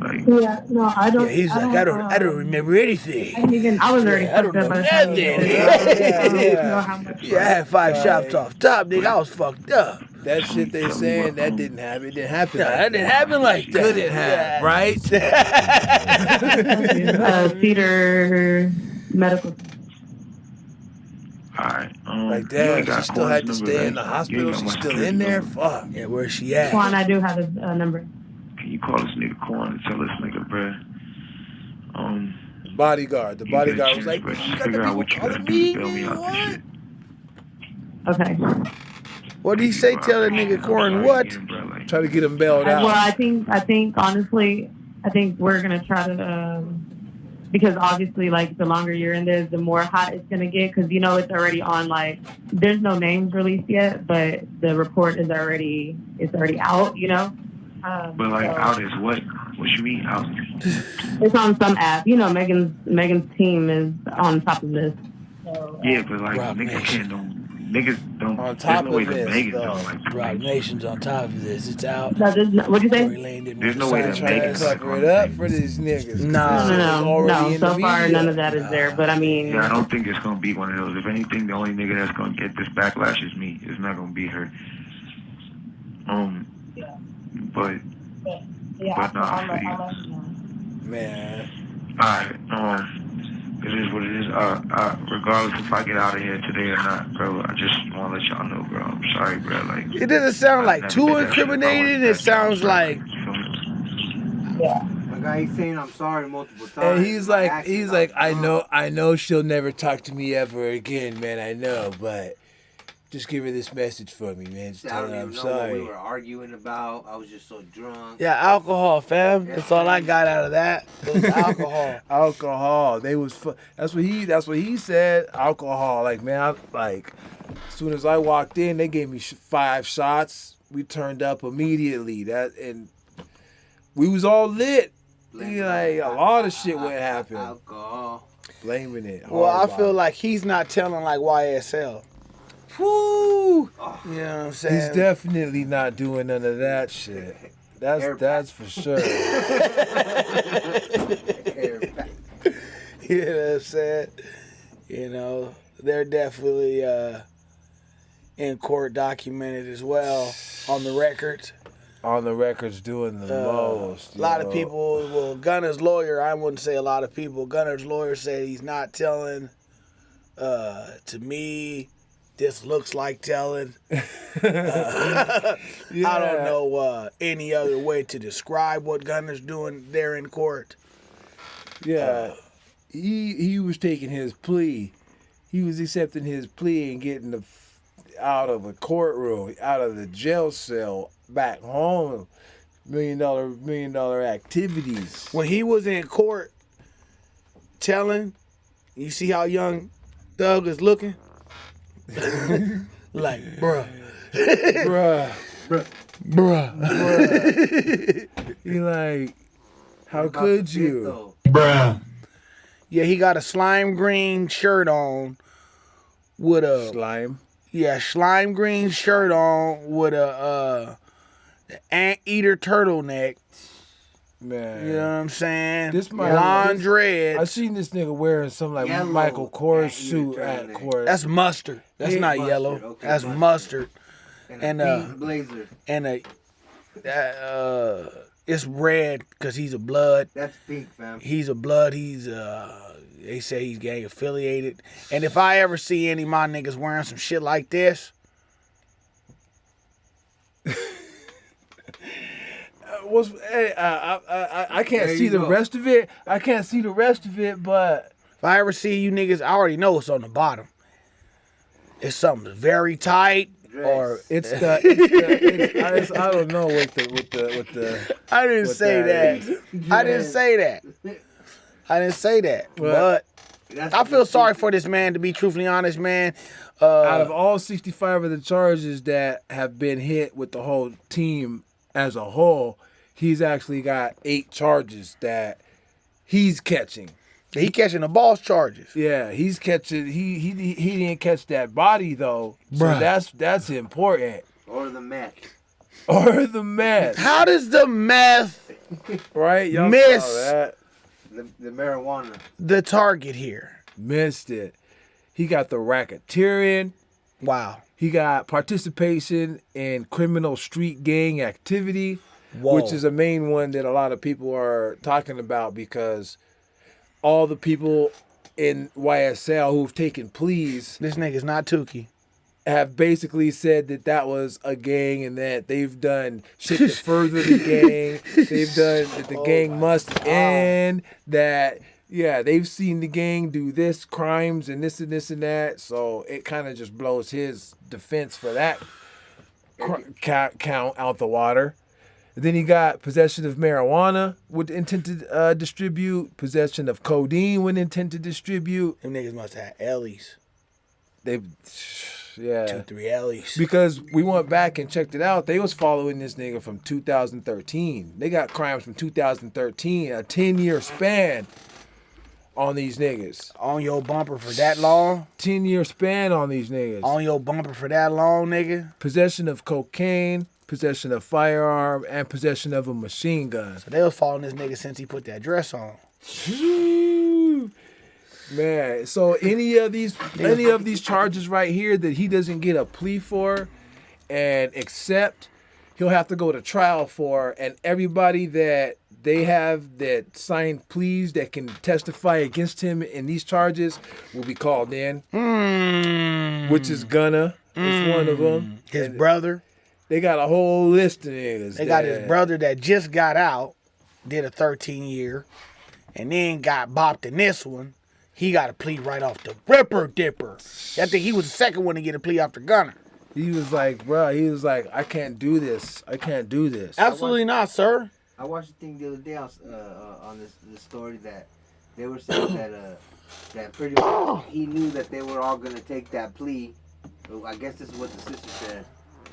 [SPEAKER 6] Like,
[SPEAKER 5] yeah, no, I don't.
[SPEAKER 3] Yeah, he's like, I don't remember anything.
[SPEAKER 5] I was already
[SPEAKER 3] Yeah, I don't
[SPEAKER 5] fucked up
[SPEAKER 3] know
[SPEAKER 5] by the time
[SPEAKER 3] nothing.
[SPEAKER 5] you
[SPEAKER 3] Yeah,
[SPEAKER 5] did it. I
[SPEAKER 2] yeah.
[SPEAKER 5] don't know how much.
[SPEAKER 3] Yeah, I had 5 shots off top, nigga. I was fucked up.
[SPEAKER 2] That shit they saying, that didn't happen. It didn't happen.
[SPEAKER 3] Yeah,
[SPEAKER 2] like
[SPEAKER 3] that didn't happen like that.
[SPEAKER 2] Couldn't have, right?
[SPEAKER 5] Peter Medical.
[SPEAKER 6] alright,
[SPEAKER 2] Like,
[SPEAKER 6] you
[SPEAKER 2] damn,
[SPEAKER 6] ain't
[SPEAKER 2] she
[SPEAKER 6] got
[SPEAKER 2] still
[SPEAKER 6] Corn's
[SPEAKER 2] had to
[SPEAKER 6] number,
[SPEAKER 2] stay
[SPEAKER 6] right?
[SPEAKER 2] in the
[SPEAKER 6] You ain't
[SPEAKER 2] hospital.
[SPEAKER 6] got
[SPEAKER 2] She's
[SPEAKER 6] my
[SPEAKER 2] still
[SPEAKER 6] security
[SPEAKER 2] in there?
[SPEAKER 6] number.
[SPEAKER 2] Fuck.
[SPEAKER 3] Yeah, where's she at?
[SPEAKER 5] Juan, I do have his number.
[SPEAKER 6] Can you call this nigga Corn and tell this nigga, bro?
[SPEAKER 2] The bodyguard. The
[SPEAKER 6] You got a
[SPEAKER 2] bodyguard was
[SPEAKER 6] chance,
[SPEAKER 2] like,
[SPEAKER 6] bro.
[SPEAKER 2] you
[SPEAKER 6] Just
[SPEAKER 2] got the
[SPEAKER 6] figure out
[SPEAKER 2] people
[SPEAKER 6] what you gotta
[SPEAKER 2] calling
[SPEAKER 6] do
[SPEAKER 2] me.
[SPEAKER 6] to bail me out this
[SPEAKER 2] What?
[SPEAKER 6] shit.
[SPEAKER 5] Okay.
[SPEAKER 3] What did he say? Tell that nigga Corin what?
[SPEAKER 2] Try to get him bailed out.
[SPEAKER 5] Well, I think honestly,
[SPEAKER 8] I think we're gonna try to, because obviously, like, the longer you're in this, the more hot it's gonna get. Because you know it's already on. Like, there's no names released yet, but the report is already out. You know.
[SPEAKER 6] But like,
[SPEAKER 8] So
[SPEAKER 6] out is what? What you mean out?
[SPEAKER 8] it's on some app. You know, Megan's team is on top of this. So,
[SPEAKER 6] Yeah, but like
[SPEAKER 3] Rock
[SPEAKER 6] niggas
[SPEAKER 3] Nation.
[SPEAKER 6] niggas don't.
[SPEAKER 2] On
[SPEAKER 6] There's
[SPEAKER 2] top
[SPEAKER 6] no way
[SPEAKER 2] of
[SPEAKER 6] the
[SPEAKER 2] this,
[SPEAKER 6] Megan
[SPEAKER 2] though.
[SPEAKER 6] don't like
[SPEAKER 3] Rock Nation's on top of this. It's out.
[SPEAKER 8] no, what'd you
[SPEAKER 3] Tory
[SPEAKER 8] say?
[SPEAKER 3] Lane didn't
[SPEAKER 6] There's
[SPEAKER 3] want
[SPEAKER 6] no way
[SPEAKER 3] to
[SPEAKER 6] that
[SPEAKER 3] sign
[SPEAKER 2] Trying
[SPEAKER 6] Megan's
[SPEAKER 2] to
[SPEAKER 3] us.
[SPEAKER 6] like
[SPEAKER 2] cover
[SPEAKER 6] on
[SPEAKER 2] it
[SPEAKER 6] the
[SPEAKER 2] up
[SPEAKER 6] same.
[SPEAKER 2] for these niggas.
[SPEAKER 3] Nah.
[SPEAKER 2] This shit was already
[SPEAKER 8] No.
[SPEAKER 2] in the
[SPEAKER 8] So far,
[SPEAKER 2] media.
[SPEAKER 8] none of that is there. But I mean,
[SPEAKER 6] Yeah, I don't think it's gonna be one of those. If anything, the only nigga that's gonna get this backlash is me. It's not gonna be her. But nah, I feel you.
[SPEAKER 2] Man.
[SPEAKER 6] Alright, it is what it is. Regardless if I get out of here today or not, bro, I just want to let y'all know, bro. I'm sorry, bro. Like,
[SPEAKER 3] It doesn't sound
[SPEAKER 6] I
[SPEAKER 3] like
[SPEAKER 6] never
[SPEAKER 3] too
[SPEAKER 6] did that shit if I
[SPEAKER 3] incriminating.
[SPEAKER 6] wasn't
[SPEAKER 3] It
[SPEAKER 6] that
[SPEAKER 3] sounds
[SPEAKER 6] drunk,
[SPEAKER 3] like
[SPEAKER 6] you feel me?
[SPEAKER 4] My guy, he's saying I'm sorry multiple times.
[SPEAKER 2] And he's
[SPEAKER 4] My
[SPEAKER 2] like,
[SPEAKER 4] actions,
[SPEAKER 2] I know she'll never talk to me ever again, man. I know, but just give her this message for me, man. Just
[SPEAKER 4] I
[SPEAKER 2] tell
[SPEAKER 4] don't
[SPEAKER 2] her
[SPEAKER 4] even
[SPEAKER 2] I'm
[SPEAKER 4] know what we
[SPEAKER 2] sorry.
[SPEAKER 4] were arguing about. I was just so drunk.
[SPEAKER 3] yeah, alcohol, fam. That's all I got out of that. It was alcohol.
[SPEAKER 2] Alcohol. They was that's what he said. Alcohol. Like, man, as soon as I walked in, they gave me 5 shots. We turned up immediately. And we was all lit. Like, a lot of shit would happen.
[SPEAKER 4] Alcohol.
[SPEAKER 2] Blaming it.
[SPEAKER 3] Well, I
[SPEAKER 2] hard
[SPEAKER 3] feel
[SPEAKER 2] body.
[SPEAKER 3] like he's not telling like YSL.
[SPEAKER 2] Woo!
[SPEAKER 3] You know what I'm saying?
[SPEAKER 2] He's definitely not doing none of that shit. That's for sure.
[SPEAKER 3] You know what I'm saying? You know, they're definitely in court documented as well on the records.
[SPEAKER 2] On the records doing the most.
[SPEAKER 3] A lot of people, well, Gunner's lawyer, I wouldn't say a lot of people, Gunner's lawyer said he's not telling. To me, this looks like telling. I don't know any other way to describe what Gunner's doing there in court.
[SPEAKER 2] Yeah. He was taking his plea. He was accepting his plea and getting out of the courtroom, out of the jail cell, back home. $1 million activities.
[SPEAKER 3] When he was in court telling, you see how young Doug is looking? Like, bruh.
[SPEAKER 2] He like, how could you?
[SPEAKER 3] Bruh. Yeah, he got a slime green shirt on with a
[SPEAKER 2] Slime.
[SPEAKER 3] Yeah, slime green shirt on with a anteater turtleneck.
[SPEAKER 2] Man.
[SPEAKER 3] You know what I'm saying?
[SPEAKER 2] This might-
[SPEAKER 3] blonde
[SPEAKER 2] I
[SPEAKER 3] dreads.
[SPEAKER 2] seen this nigga wearing some like
[SPEAKER 4] Yellow
[SPEAKER 2] Michael Kors
[SPEAKER 4] anteater
[SPEAKER 2] suit at
[SPEAKER 4] turtleneck.
[SPEAKER 2] court.
[SPEAKER 3] That's mustard. That's
[SPEAKER 2] Hey,
[SPEAKER 3] not
[SPEAKER 4] mustard,
[SPEAKER 3] yellow.
[SPEAKER 4] okay,
[SPEAKER 3] That's mustard.
[SPEAKER 4] And
[SPEAKER 3] And,
[SPEAKER 4] a pink blazer.
[SPEAKER 3] And it's red because he's a blood.
[SPEAKER 4] That's pink, fam.
[SPEAKER 3] He's a blood. He's they say he's gang affiliated. And if I ever see any of my niggas wearing some shit like this,
[SPEAKER 2] I can't
[SPEAKER 4] There
[SPEAKER 2] see
[SPEAKER 4] you
[SPEAKER 2] the
[SPEAKER 4] go.
[SPEAKER 2] rest of it. I can't see the rest of it, but
[SPEAKER 3] if I ever see you niggas, I already know what's on the bottom. It's something very tight, or
[SPEAKER 2] it's I don't know with the.
[SPEAKER 3] I didn't
[SPEAKER 2] what
[SPEAKER 3] say
[SPEAKER 2] that
[SPEAKER 3] that. I didn't say that. I didn't say that. But
[SPEAKER 4] That's
[SPEAKER 3] I feel sorry for this man, to be truthfully honest, man.
[SPEAKER 2] Out of all 65 of the charges that have been hit with the whole team as a whole, he's actually got 8 charges that he's catching.
[SPEAKER 3] He catching the boss charges.
[SPEAKER 2] Yeah, he's catching. He didn't catch that body though, so
[SPEAKER 3] Bruh.
[SPEAKER 2] that's important.
[SPEAKER 4] Or the meth.
[SPEAKER 2] Or the meth,
[SPEAKER 3] How does the meth
[SPEAKER 2] right? Y'all
[SPEAKER 3] Miss.
[SPEAKER 2] saw that.
[SPEAKER 4] The marijuana.
[SPEAKER 3] the target here?
[SPEAKER 2] Missed it. He got the racketeering.
[SPEAKER 3] Wow.
[SPEAKER 2] He got participation in criminal street gang activity,
[SPEAKER 3] Whoa.
[SPEAKER 2] which is a main one that a lot of people are talking about because all the people in YSL who've taken pleas
[SPEAKER 3] This nigga's not Tukey.
[SPEAKER 2] have basically said that that was a gang and that they've done shit to further the gang. They've done that the gang must end. That they've seen the gang do this crimes and this and this and that. So it kind of just blows his defense for that count out the water. Then he got possession of marijuana with intent to distribute, possession of codeine with intent to distribute.
[SPEAKER 3] Them niggas must have Ellies.
[SPEAKER 2] They, yeah.
[SPEAKER 3] 2, 3 Ellies.
[SPEAKER 2] Because we went back and checked it out. They was following this nigga from 2013. They got crimes from 2013, a 10-year span on these niggas.
[SPEAKER 3] On your bumper for that long?
[SPEAKER 2] 10-year span on these niggas.
[SPEAKER 3] On your bumper for that long, nigga?
[SPEAKER 2] Possession of cocaine, possession of firearm, and possession of a machine gun.
[SPEAKER 3] So they was following this nigga since he put that dress on.
[SPEAKER 2] Man, so any of these charges right here that he doesn't get a plea for and accept, he'll have to go to trial for, and everybody that they have that signed pleas that can testify against him in these charges will be called in, which is Gunna. It's one of them.
[SPEAKER 3] His brother.
[SPEAKER 2] They got a whole list of niggas.
[SPEAKER 3] They got his brother that just got out, did a 13-year, and then got bopped in this one. He got a plea right off the ripper dipper. I think he was the second one to get a plea after Gunna.
[SPEAKER 2] He was like, bro, I can't do this. I can't do this.
[SPEAKER 3] Absolutely not, sir.
[SPEAKER 4] I watched a thing the other day on this story that they were saying that pretty much he knew that they were all gonna take that plea. I guess this is what the sister said,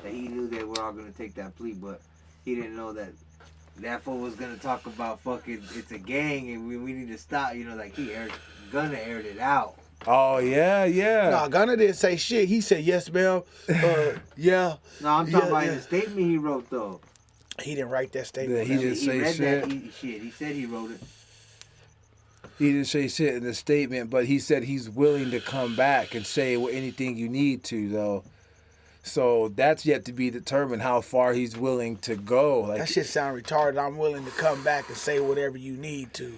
[SPEAKER 4] that he knew they were all gonna take that plea, but he didn't know that fool was gonna talk about fucking it's a gang and we need to stop. You know, like Gunna aired it out.
[SPEAKER 2] Oh yeah.
[SPEAKER 3] Nah, Gunna didn't say shit. He said yes, ma'am. Yeah.
[SPEAKER 4] No, I'm talking about the statement he wrote though.
[SPEAKER 3] He didn't write that statement.
[SPEAKER 2] He didn't say shit.
[SPEAKER 4] He said he wrote it.
[SPEAKER 2] He didn't say shit in the statement, but he said he's willing to come back and say anything you need to, though. So that's yet to be determined how far he's willing to go. Like,
[SPEAKER 3] that shit sound retarded. I'm willing to come back and say whatever you need to.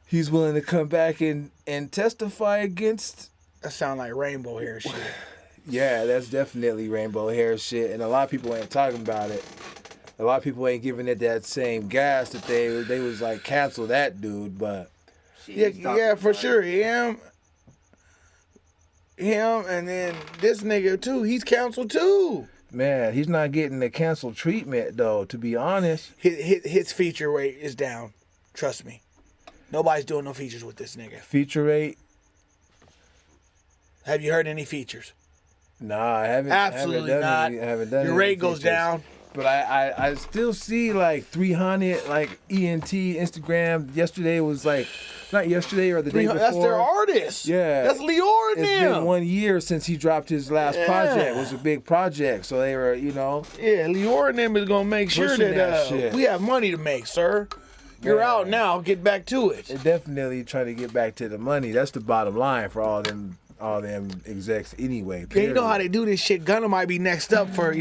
[SPEAKER 2] He's willing to come back and testify against.
[SPEAKER 3] That sound like rainbow hair shit.
[SPEAKER 2] Yeah, that's definitely rainbow hair shit, and a lot of people ain't talking about it. A lot of people ain't giving it that same gas that they was like cancel that dude, but
[SPEAKER 3] yeah, for sure. Him, and then this nigga too. He's canceled too.
[SPEAKER 2] Man, he's not getting the cancel treatment though. To be honest,
[SPEAKER 3] his feature rate is down. Trust me, nobody's doing no features with this nigga.
[SPEAKER 2] Feature rate?
[SPEAKER 3] Have you heard any features?
[SPEAKER 2] Nah, I haven't.
[SPEAKER 3] Absolutely not. Your rate goes down.
[SPEAKER 2] But I still see like 300 like ENT Instagram. Yesterday was like, not yesterday or the day before.
[SPEAKER 3] That's their artist.
[SPEAKER 2] Yeah.
[SPEAKER 3] That's Lior and
[SPEAKER 2] It's
[SPEAKER 3] them.
[SPEAKER 2] been 1 year since he dropped his last project. It was a big project. So they were,
[SPEAKER 3] Yeah, Lior and them is going to make sure that we have money to make, sir. You're out now. Get back to it.
[SPEAKER 2] They're definitely trying to get back to the money. That's the bottom line for all them execs anyway.
[SPEAKER 3] Yeah, you know how they do this shit. Gunna might be next up for,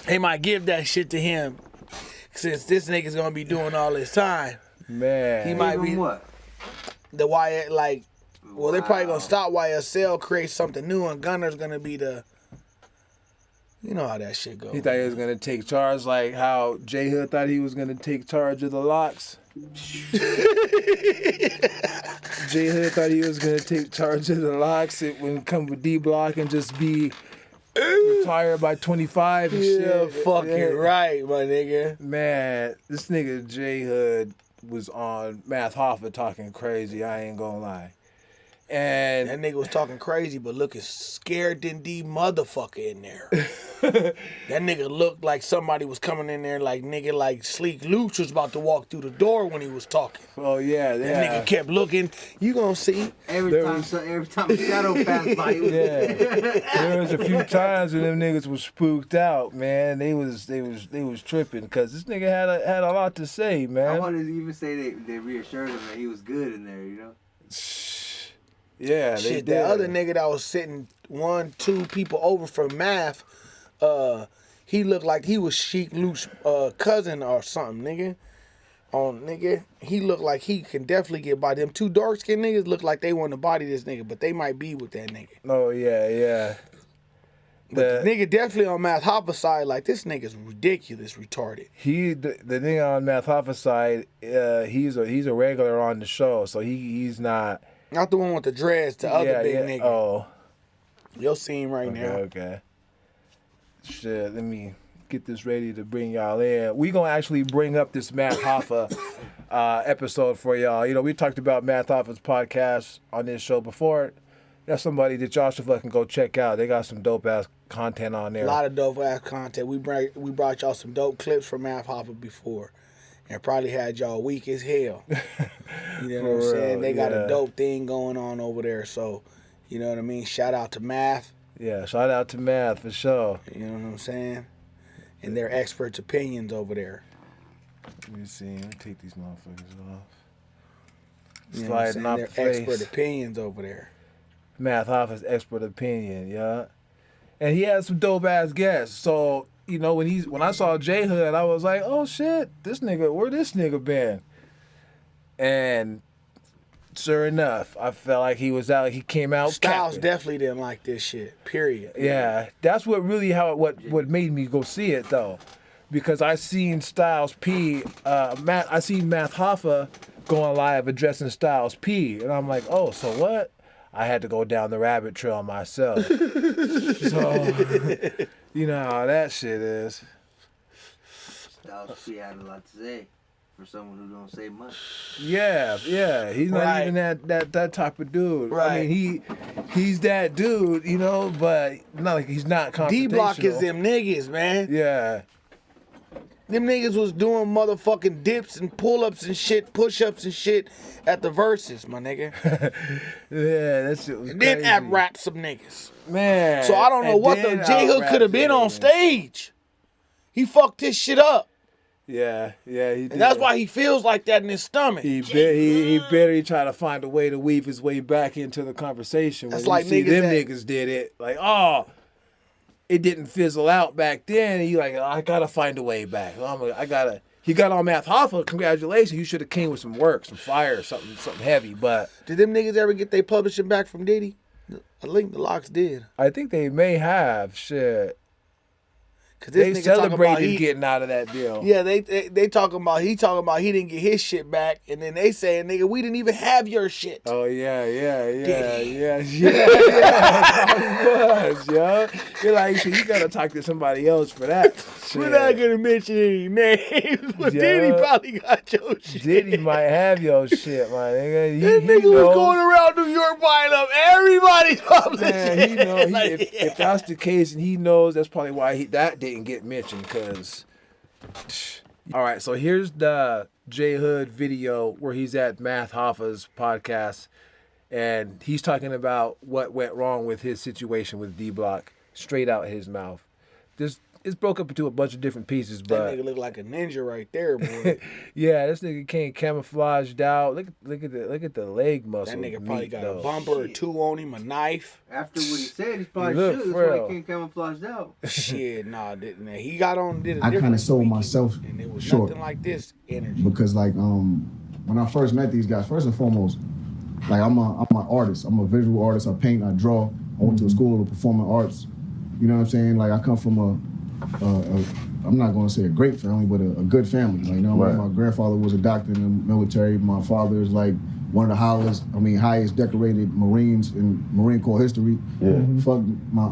[SPEAKER 3] They might give that shit to him since this nigga's gonna be doing all this time.
[SPEAKER 2] Man,
[SPEAKER 3] he might be
[SPEAKER 4] what?
[SPEAKER 3] The they're probably gonna stop YSL, create something new, and Gunna's gonna be the. You know how that shit goes.
[SPEAKER 2] He thought he was gonna take charge, like how JHood thought he was gonna take charge of the locks. JHood thought he was gonna take charge of the locks. It would come with D Block and just be. Retired by 25 and shit.
[SPEAKER 3] Yeah, fucking right, my nigga.
[SPEAKER 2] Man, this nigga JHood was on Math Hoffa talking crazy. I ain't gonna lie. And
[SPEAKER 3] that nigga was talking crazy, but looking scared than the motherfucker in there. That nigga looked like somebody was coming in there like Sleek Luch was about to walk through the door when he was talking.
[SPEAKER 2] Oh yeah,
[SPEAKER 3] that nigga kept looking. You gonna see
[SPEAKER 4] every time a shadow passed by.
[SPEAKER 2] There was a few times when them niggas was spooked out, man. They was tripping because this nigga had a lot to say, man.
[SPEAKER 4] I wanted to even say they reassured him that he was good in there,
[SPEAKER 2] Yeah,
[SPEAKER 3] shit. The other nigga that was sitting 1-2 people over from Math, he looked like he was Sheik Luch's cousin or something, nigga. He looked like he can definitely get by. Them two dark skinned niggas look like they want to body this nigga, but they might be with that nigga.
[SPEAKER 2] Oh yeah.
[SPEAKER 3] But the nigga definitely on Math Hoffa side, like this nigga's ridiculous, retarded.
[SPEAKER 2] The nigga on Math Hoffa side, he's a regular on the show, so he's not.
[SPEAKER 3] Not the one with the dreads, the other big nigga.
[SPEAKER 2] Oh.
[SPEAKER 3] You'll see him right now.
[SPEAKER 2] Okay. Shit, let me get this ready to bring y'all in. We gonna actually bring up this Math Hoffa episode for y'all. You know, we talked about Math Hoffa's podcast on this show before. That's somebody that y'all should fucking go check out. They got some dope ass content on there.
[SPEAKER 3] A lot of dope ass content. We brought y'all some dope clips from Math Hoffa before, and probably had y'all weak as hell. You know what I'm saying? They got a dope thing going on over there. So, you know what I mean? Shout out to Math.
[SPEAKER 2] Yeah, shout out to Math for sure.
[SPEAKER 3] You know what I'm saying? And their experts' opinions over there.
[SPEAKER 2] Let me see. Let me take these motherfuckers off.
[SPEAKER 3] You know what I'm saying?
[SPEAKER 2] Sliding off
[SPEAKER 3] Their
[SPEAKER 2] the face.
[SPEAKER 3] expert opinions over there.
[SPEAKER 2] Math Hoffa's expert opinion, yeah. And he had some dope ass guests. So, you know, when I saw JHood, I was like, oh shit, where this nigga been? And sure enough, I felt like he was out. He came out.
[SPEAKER 3] Styles
[SPEAKER 2] capping.
[SPEAKER 3] definitely didn't like this shit. Period.
[SPEAKER 2] Yeah, that's what really what made me go see it though, because I seen Styles P. I seen Math Hoffa going live addressing Styles P, and I'm like, oh, so what? I had to go down the rabbit trail myself. So, you know how that shit is.
[SPEAKER 4] Styles P had a lot to say for someone who don't say much.
[SPEAKER 2] Yeah. He's not even that type of dude.
[SPEAKER 3] Right.
[SPEAKER 2] I mean, he's that dude, you know, but not like he's not confrontational.
[SPEAKER 3] D-Block is them niggas, man.
[SPEAKER 2] Yeah.
[SPEAKER 3] Them niggas was doing motherfucking dips and pull-ups and shit, push-ups and shit at the verses, my nigga.
[SPEAKER 2] Yeah, that shit was
[SPEAKER 3] And
[SPEAKER 2] crazy.
[SPEAKER 3] then out-rap some niggas.
[SPEAKER 2] Man.
[SPEAKER 3] So I don't know
[SPEAKER 2] and
[SPEAKER 3] what the
[SPEAKER 2] then
[SPEAKER 3] JHood
[SPEAKER 2] out-rap
[SPEAKER 3] could have been
[SPEAKER 2] some
[SPEAKER 3] on
[SPEAKER 2] niggas.
[SPEAKER 3] stage. He fucked his shit up.
[SPEAKER 2] Yeah, he did.
[SPEAKER 3] And that's why he feels like that in his stomach.
[SPEAKER 2] He better try to find a way to weave his way back into the conversation.
[SPEAKER 3] That's
[SPEAKER 2] When
[SPEAKER 3] like
[SPEAKER 2] you see
[SPEAKER 3] niggas
[SPEAKER 2] them
[SPEAKER 3] that-
[SPEAKER 2] niggas did it. Like, oh, it didn't fizzle out back then. He like, I gotta find a way back. He got on Math Hoffa. Congratulations. You should have came with some work, some fire, something heavy. But
[SPEAKER 3] Did them niggas ever get their publishing back from Diddy? I think the Locks did.
[SPEAKER 2] I think they may have shit.
[SPEAKER 3] Cause
[SPEAKER 2] They
[SPEAKER 3] this nigga talking about
[SPEAKER 2] celebrated getting out of that deal.
[SPEAKER 3] Yeah, they talking about he didn't get his shit back, and then they saying, nigga, we didn't even have your shit.
[SPEAKER 2] Oh yeah.
[SPEAKER 3] Diddy.
[SPEAKER 2] It was, yo. You're like, so you gotta talk to somebody else for that.
[SPEAKER 3] We're
[SPEAKER 2] Shit.
[SPEAKER 3] not gonna mention any names, but
[SPEAKER 2] Yeah.
[SPEAKER 3] Diddy probably got your shit.
[SPEAKER 2] Diddy might have your shit, my nigga.
[SPEAKER 3] That
[SPEAKER 2] He
[SPEAKER 3] nigga was
[SPEAKER 2] knows.
[SPEAKER 3] going around New York buying up everybody's publishing.
[SPEAKER 2] Man, he knows.
[SPEAKER 3] Like,
[SPEAKER 2] If that's the case, and he knows, that's probably why that didn't get mentioned. Cause, all right. So here's the JHood video where he's at Math Hoffa's podcast, and he's talking about what went wrong with his situation with D-Block, straight out his mouth. It's broke up into a bunch of different pieces,
[SPEAKER 3] that
[SPEAKER 2] but
[SPEAKER 3] nigga look like a ninja right there, boy.
[SPEAKER 2] yeah, this nigga came camouflaged out. Look at the leg muscle.
[SPEAKER 3] That nigga probably
[SPEAKER 2] meat,
[SPEAKER 3] got
[SPEAKER 2] though.
[SPEAKER 3] a bumper or two on him, a knife.
[SPEAKER 4] After what he said, he's probably
[SPEAKER 2] Look,
[SPEAKER 4] should. That's
[SPEAKER 2] for
[SPEAKER 4] why
[SPEAKER 2] real.
[SPEAKER 4] he came camouflaged out.
[SPEAKER 3] Shit, nah, didn't he? He got on, did a
[SPEAKER 9] I
[SPEAKER 3] different
[SPEAKER 9] kinda sold
[SPEAKER 3] speaking,
[SPEAKER 9] myself
[SPEAKER 3] and it was
[SPEAKER 9] short.
[SPEAKER 3] nothing like this energy.
[SPEAKER 9] because like when I first met these guys, first and foremost, like I'm an artist. I'm a visual artist. I paint, I draw. I went to a school of performing arts. You know what I'm saying? Like I come from I'm not going to say a great family, but a good family. Like, you know,
[SPEAKER 10] Right.
[SPEAKER 9] my grandfather was a doctor in the military. My father is like one of the highest decorated Marines in Marine Corps history.
[SPEAKER 10] Yeah.
[SPEAKER 9] Fuck my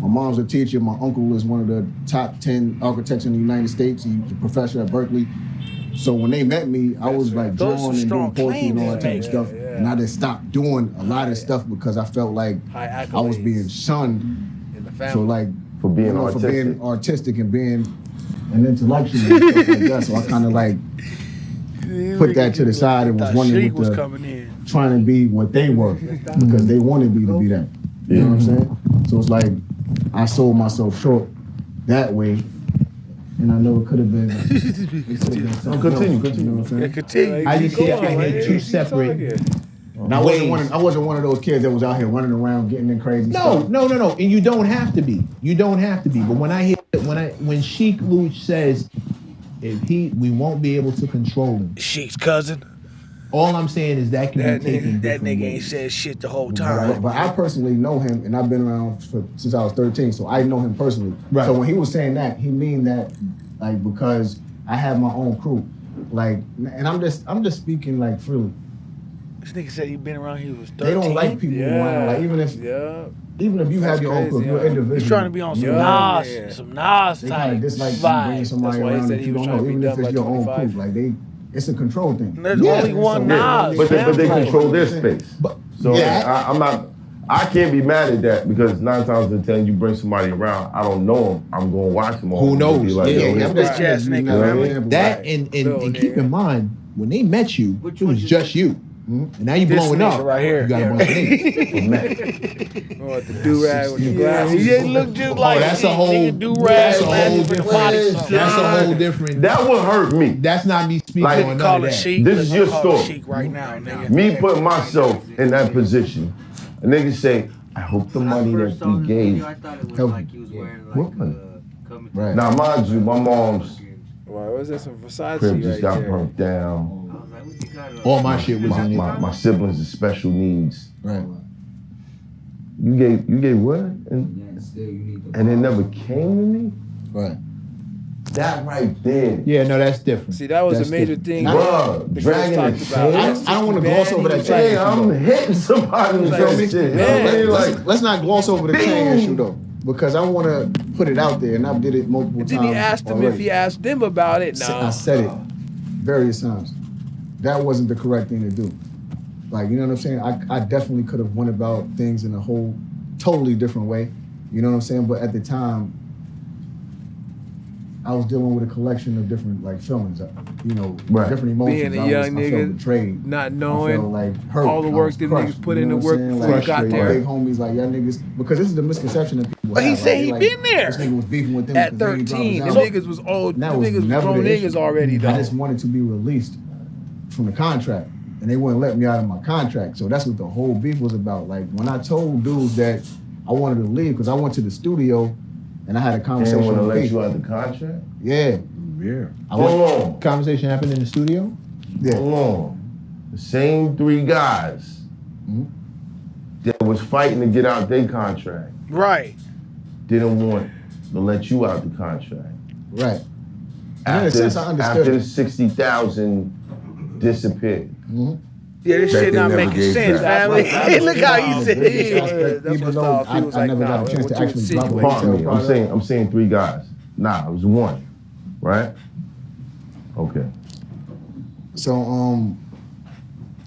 [SPEAKER 9] mom's a teacher. My uncle is one of the top 10 architects in the United States. He's a professor at Berkeley. So when they met me, I was like
[SPEAKER 3] Those are
[SPEAKER 9] drawing and doing
[SPEAKER 3] strong
[SPEAKER 9] poetry and all
[SPEAKER 3] claims
[SPEAKER 9] that type
[SPEAKER 3] they
[SPEAKER 9] of stuff.
[SPEAKER 2] yeah.
[SPEAKER 9] And I just stopped doing a lot of stuff because I felt like
[SPEAKER 2] High
[SPEAKER 9] I was
[SPEAKER 2] accolades
[SPEAKER 9] being shunned.
[SPEAKER 2] in the family.
[SPEAKER 9] So like,
[SPEAKER 10] For being
[SPEAKER 9] for
[SPEAKER 10] artistic.
[SPEAKER 9] being artistic and being an intellectual and stuff like that. So I kind of like put that to the side and was
[SPEAKER 3] Thought
[SPEAKER 9] wondering
[SPEAKER 3] Sheik
[SPEAKER 9] what
[SPEAKER 3] was
[SPEAKER 9] the,
[SPEAKER 3] coming in.
[SPEAKER 9] trying to be what they were because they wanted me to be that. You know what I'm saying? So it's like I sold myself short that way. And I know it could have been.
[SPEAKER 10] Continue.
[SPEAKER 9] You know what I'm saying?
[SPEAKER 3] Continue.
[SPEAKER 9] I just
[SPEAKER 2] Go on,
[SPEAKER 9] I
[SPEAKER 2] man.
[SPEAKER 9] had two
[SPEAKER 2] Keep
[SPEAKER 9] separate.
[SPEAKER 2] talking.
[SPEAKER 9] And I wasn't one of those kids that was out here running around getting in crazy stuff.
[SPEAKER 11] No. And you don't have to be. But when Sheik Luch says we won't be able to control him.
[SPEAKER 3] Sheik's cousin.
[SPEAKER 11] All I'm saying is that can
[SPEAKER 3] That
[SPEAKER 11] be taken
[SPEAKER 3] nigga
[SPEAKER 11] different
[SPEAKER 3] ain't
[SPEAKER 11] ways.
[SPEAKER 3] said shit the whole time.
[SPEAKER 9] But I personally know him, and I've been around since I was 13, so I know him personally.
[SPEAKER 11] Right.
[SPEAKER 9] So when he was saying that, he mean that like because I have my own crew, like, and I'm just speaking like freely.
[SPEAKER 3] This nigga said he been around. He was 13.
[SPEAKER 9] They don't like people around, like even if
[SPEAKER 2] Yeah.
[SPEAKER 9] even if you have your own crew, if you're individual.
[SPEAKER 3] He's trying to be on some
[SPEAKER 2] Yeah.
[SPEAKER 3] Some Nas
[SPEAKER 9] They
[SPEAKER 3] type
[SPEAKER 9] kind of dislike you
[SPEAKER 3] vibe.
[SPEAKER 9] bringing somebody
[SPEAKER 2] That's why he
[SPEAKER 9] around
[SPEAKER 2] said
[SPEAKER 9] that
[SPEAKER 2] he
[SPEAKER 9] you
[SPEAKER 2] was
[SPEAKER 9] don't
[SPEAKER 2] trying
[SPEAKER 9] know,
[SPEAKER 2] to be
[SPEAKER 9] even if
[SPEAKER 2] done
[SPEAKER 9] it's
[SPEAKER 2] by
[SPEAKER 9] your own
[SPEAKER 2] 25.
[SPEAKER 9] crew. Like it's a control thing.
[SPEAKER 3] There's only one Nas.
[SPEAKER 10] But they
[SPEAKER 3] man.
[SPEAKER 10] control their space. So I'm not. I can't be mad at that because 9 times out of 10 you bring somebody around, I don't know him, I'm going to watch him.
[SPEAKER 11] Who knows?
[SPEAKER 10] Like,
[SPEAKER 11] Yeah,
[SPEAKER 3] Bitch ass nigga, family.
[SPEAKER 11] That and keep in mind when they met you, it was just you. And now you
[SPEAKER 3] This
[SPEAKER 11] blowing
[SPEAKER 3] nigga
[SPEAKER 11] up.
[SPEAKER 3] right here.
[SPEAKER 11] You got a bunch of niggas.
[SPEAKER 2] Oh, the do-rag with the glasses.
[SPEAKER 3] He didn't look just like
[SPEAKER 11] that's a whole.
[SPEAKER 3] nigga do
[SPEAKER 11] That's a
[SPEAKER 3] rag
[SPEAKER 11] whole
[SPEAKER 3] for the
[SPEAKER 11] different.
[SPEAKER 3] body.
[SPEAKER 11] That's a whole different.
[SPEAKER 10] That would hurt me.
[SPEAKER 11] That's not me speaking
[SPEAKER 10] Like,
[SPEAKER 11] on none
[SPEAKER 3] Call
[SPEAKER 11] of
[SPEAKER 3] it
[SPEAKER 11] that.
[SPEAKER 3] chic.
[SPEAKER 10] This is your
[SPEAKER 3] Call it
[SPEAKER 10] story.
[SPEAKER 3] chic right now, nigga.
[SPEAKER 10] Me putting myself in that position, a nigga say, I hope the money that you gave.
[SPEAKER 4] I thought it was
[SPEAKER 10] help
[SPEAKER 4] like
[SPEAKER 10] you.
[SPEAKER 4] he was wearing
[SPEAKER 10] What?
[SPEAKER 4] coming
[SPEAKER 9] Right.
[SPEAKER 10] Now, mind you, my mom's
[SPEAKER 2] Wow, was that some Versace
[SPEAKER 10] crib just
[SPEAKER 2] right
[SPEAKER 10] got
[SPEAKER 2] there?
[SPEAKER 10] burnt down.
[SPEAKER 11] All my shit was in it.
[SPEAKER 10] My siblings with special needs.
[SPEAKER 9] Right.
[SPEAKER 10] You gave what? And it never came to me?
[SPEAKER 9] Right.
[SPEAKER 10] That right there.
[SPEAKER 11] Yeah, no, that's different.
[SPEAKER 2] See, that was
[SPEAKER 11] That's
[SPEAKER 2] a major
[SPEAKER 11] different.
[SPEAKER 2] thing.
[SPEAKER 10] Bruh,
[SPEAKER 2] the
[SPEAKER 10] dragging
[SPEAKER 2] girls
[SPEAKER 10] the
[SPEAKER 2] talked about.
[SPEAKER 10] chain.
[SPEAKER 9] I don't want to gloss over that chain.
[SPEAKER 10] Yeah, I'm hitting somebody with some shit. You know what I mean? Like,
[SPEAKER 9] Let's not gloss over the chain issue though, because I want to put it out there, and I did it multiple
[SPEAKER 2] And
[SPEAKER 9] times.
[SPEAKER 2] then he asked him
[SPEAKER 9] already.
[SPEAKER 2] if he asked them about it. No.
[SPEAKER 9] I said it various times. That wasn't the correct thing to do. Like, you know what I'm saying? I definitely could have went about things in a whole totally different way. You know what I'm saying? But at the time, I was dealing with a collection of different like feelings, you know,
[SPEAKER 10] Right.
[SPEAKER 9] different emotions.
[SPEAKER 2] Being a
[SPEAKER 9] I
[SPEAKER 2] young
[SPEAKER 9] felt
[SPEAKER 2] nigga,
[SPEAKER 9] betrayed.
[SPEAKER 2] not
[SPEAKER 9] I
[SPEAKER 2] knowing
[SPEAKER 9] felt like hurt.
[SPEAKER 2] all the
[SPEAKER 9] I
[SPEAKER 2] work
[SPEAKER 9] was
[SPEAKER 2] them
[SPEAKER 9] crushed,
[SPEAKER 2] niggas put
[SPEAKER 9] you
[SPEAKER 2] in
[SPEAKER 9] know
[SPEAKER 2] the
[SPEAKER 9] what I'm
[SPEAKER 2] work
[SPEAKER 9] saying?
[SPEAKER 2] before he got
[SPEAKER 9] frustrated.
[SPEAKER 2] there.
[SPEAKER 9] Big homies like y'all niggas, because this is the misconception that people
[SPEAKER 3] But he
[SPEAKER 9] have.
[SPEAKER 3] said
[SPEAKER 9] right?
[SPEAKER 3] he
[SPEAKER 9] Like,
[SPEAKER 3] been there.
[SPEAKER 9] This nigga was beefing with them
[SPEAKER 2] At
[SPEAKER 9] because they ain't
[SPEAKER 2] 13, them
[SPEAKER 9] dropping out.
[SPEAKER 2] niggas was old.
[SPEAKER 9] And that
[SPEAKER 2] Them
[SPEAKER 9] was
[SPEAKER 2] niggas was
[SPEAKER 9] never
[SPEAKER 2] grown
[SPEAKER 9] the
[SPEAKER 2] niggas
[SPEAKER 9] issue.
[SPEAKER 2] already
[SPEAKER 9] I
[SPEAKER 2] though.
[SPEAKER 9] just wanted to be released from the contract, and they wouldn't let me out of my contract. So that's what the whole beef was about. Like when I told dudes that I wanted to leave because I went to the studio and I had a
[SPEAKER 10] they
[SPEAKER 9] conversation
[SPEAKER 10] didn't want to
[SPEAKER 9] with
[SPEAKER 10] let
[SPEAKER 9] Pete.
[SPEAKER 10] you out the contract?
[SPEAKER 9] Yeah,
[SPEAKER 11] Yeah.
[SPEAKER 10] Hold on.
[SPEAKER 11] Conversation happened in the studio.
[SPEAKER 9] yeah.
[SPEAKER 10] Hold on. The same 3 guys that was fighting to get out their contract
[SPEAKER 3] Right.
[SPEAKER 10] didn't want to let you out the contract.
[SPEAKER 9] Right. And in a sense, I understood
[SPEAKER 10] After
[SPEAKER 9] it.
[SPEAKER 10] the 60,000 disappeared.
[SPEAKER 3] Yeah, this
[SPEAKER 10] That
[SPEAKER 3] shit
[SPEAKER 10] they
[SPEAKER 3] not
[SPEAKER 10] never
[SPEAKER 3] making
[SPEAKER 10] gave
[SPEAKER 3] sense,
[SPEAKER 10] back.
[SPEAKER 3] family. Look how he said it.
[SPEAKER 2] That's
[SPEAKER 9] Even
[SPEAKER 2] what
[SPEAKER 9] though
[SPEAKER 2] off. He was
[SPEAKER 9] I
[SPEAKER 2] like,
[SPEAKER 9] never
[SPEAKER 2] nah,
[SPEAKER 9] got a chance
[SPEAKER 2] what
[SPEAKER 9] to
[SPEAKER 2] you
[SPEAKER 9] actually drop a
[SPEAKER 2] insinuating?
[SPEAKER 10] Pardon me.
[SPEAKER 9] retail product.
[SPEAKER 10] I'm saying 3 guys. Nah, it was 1. Right? Okay.
[SPEAKER 9] So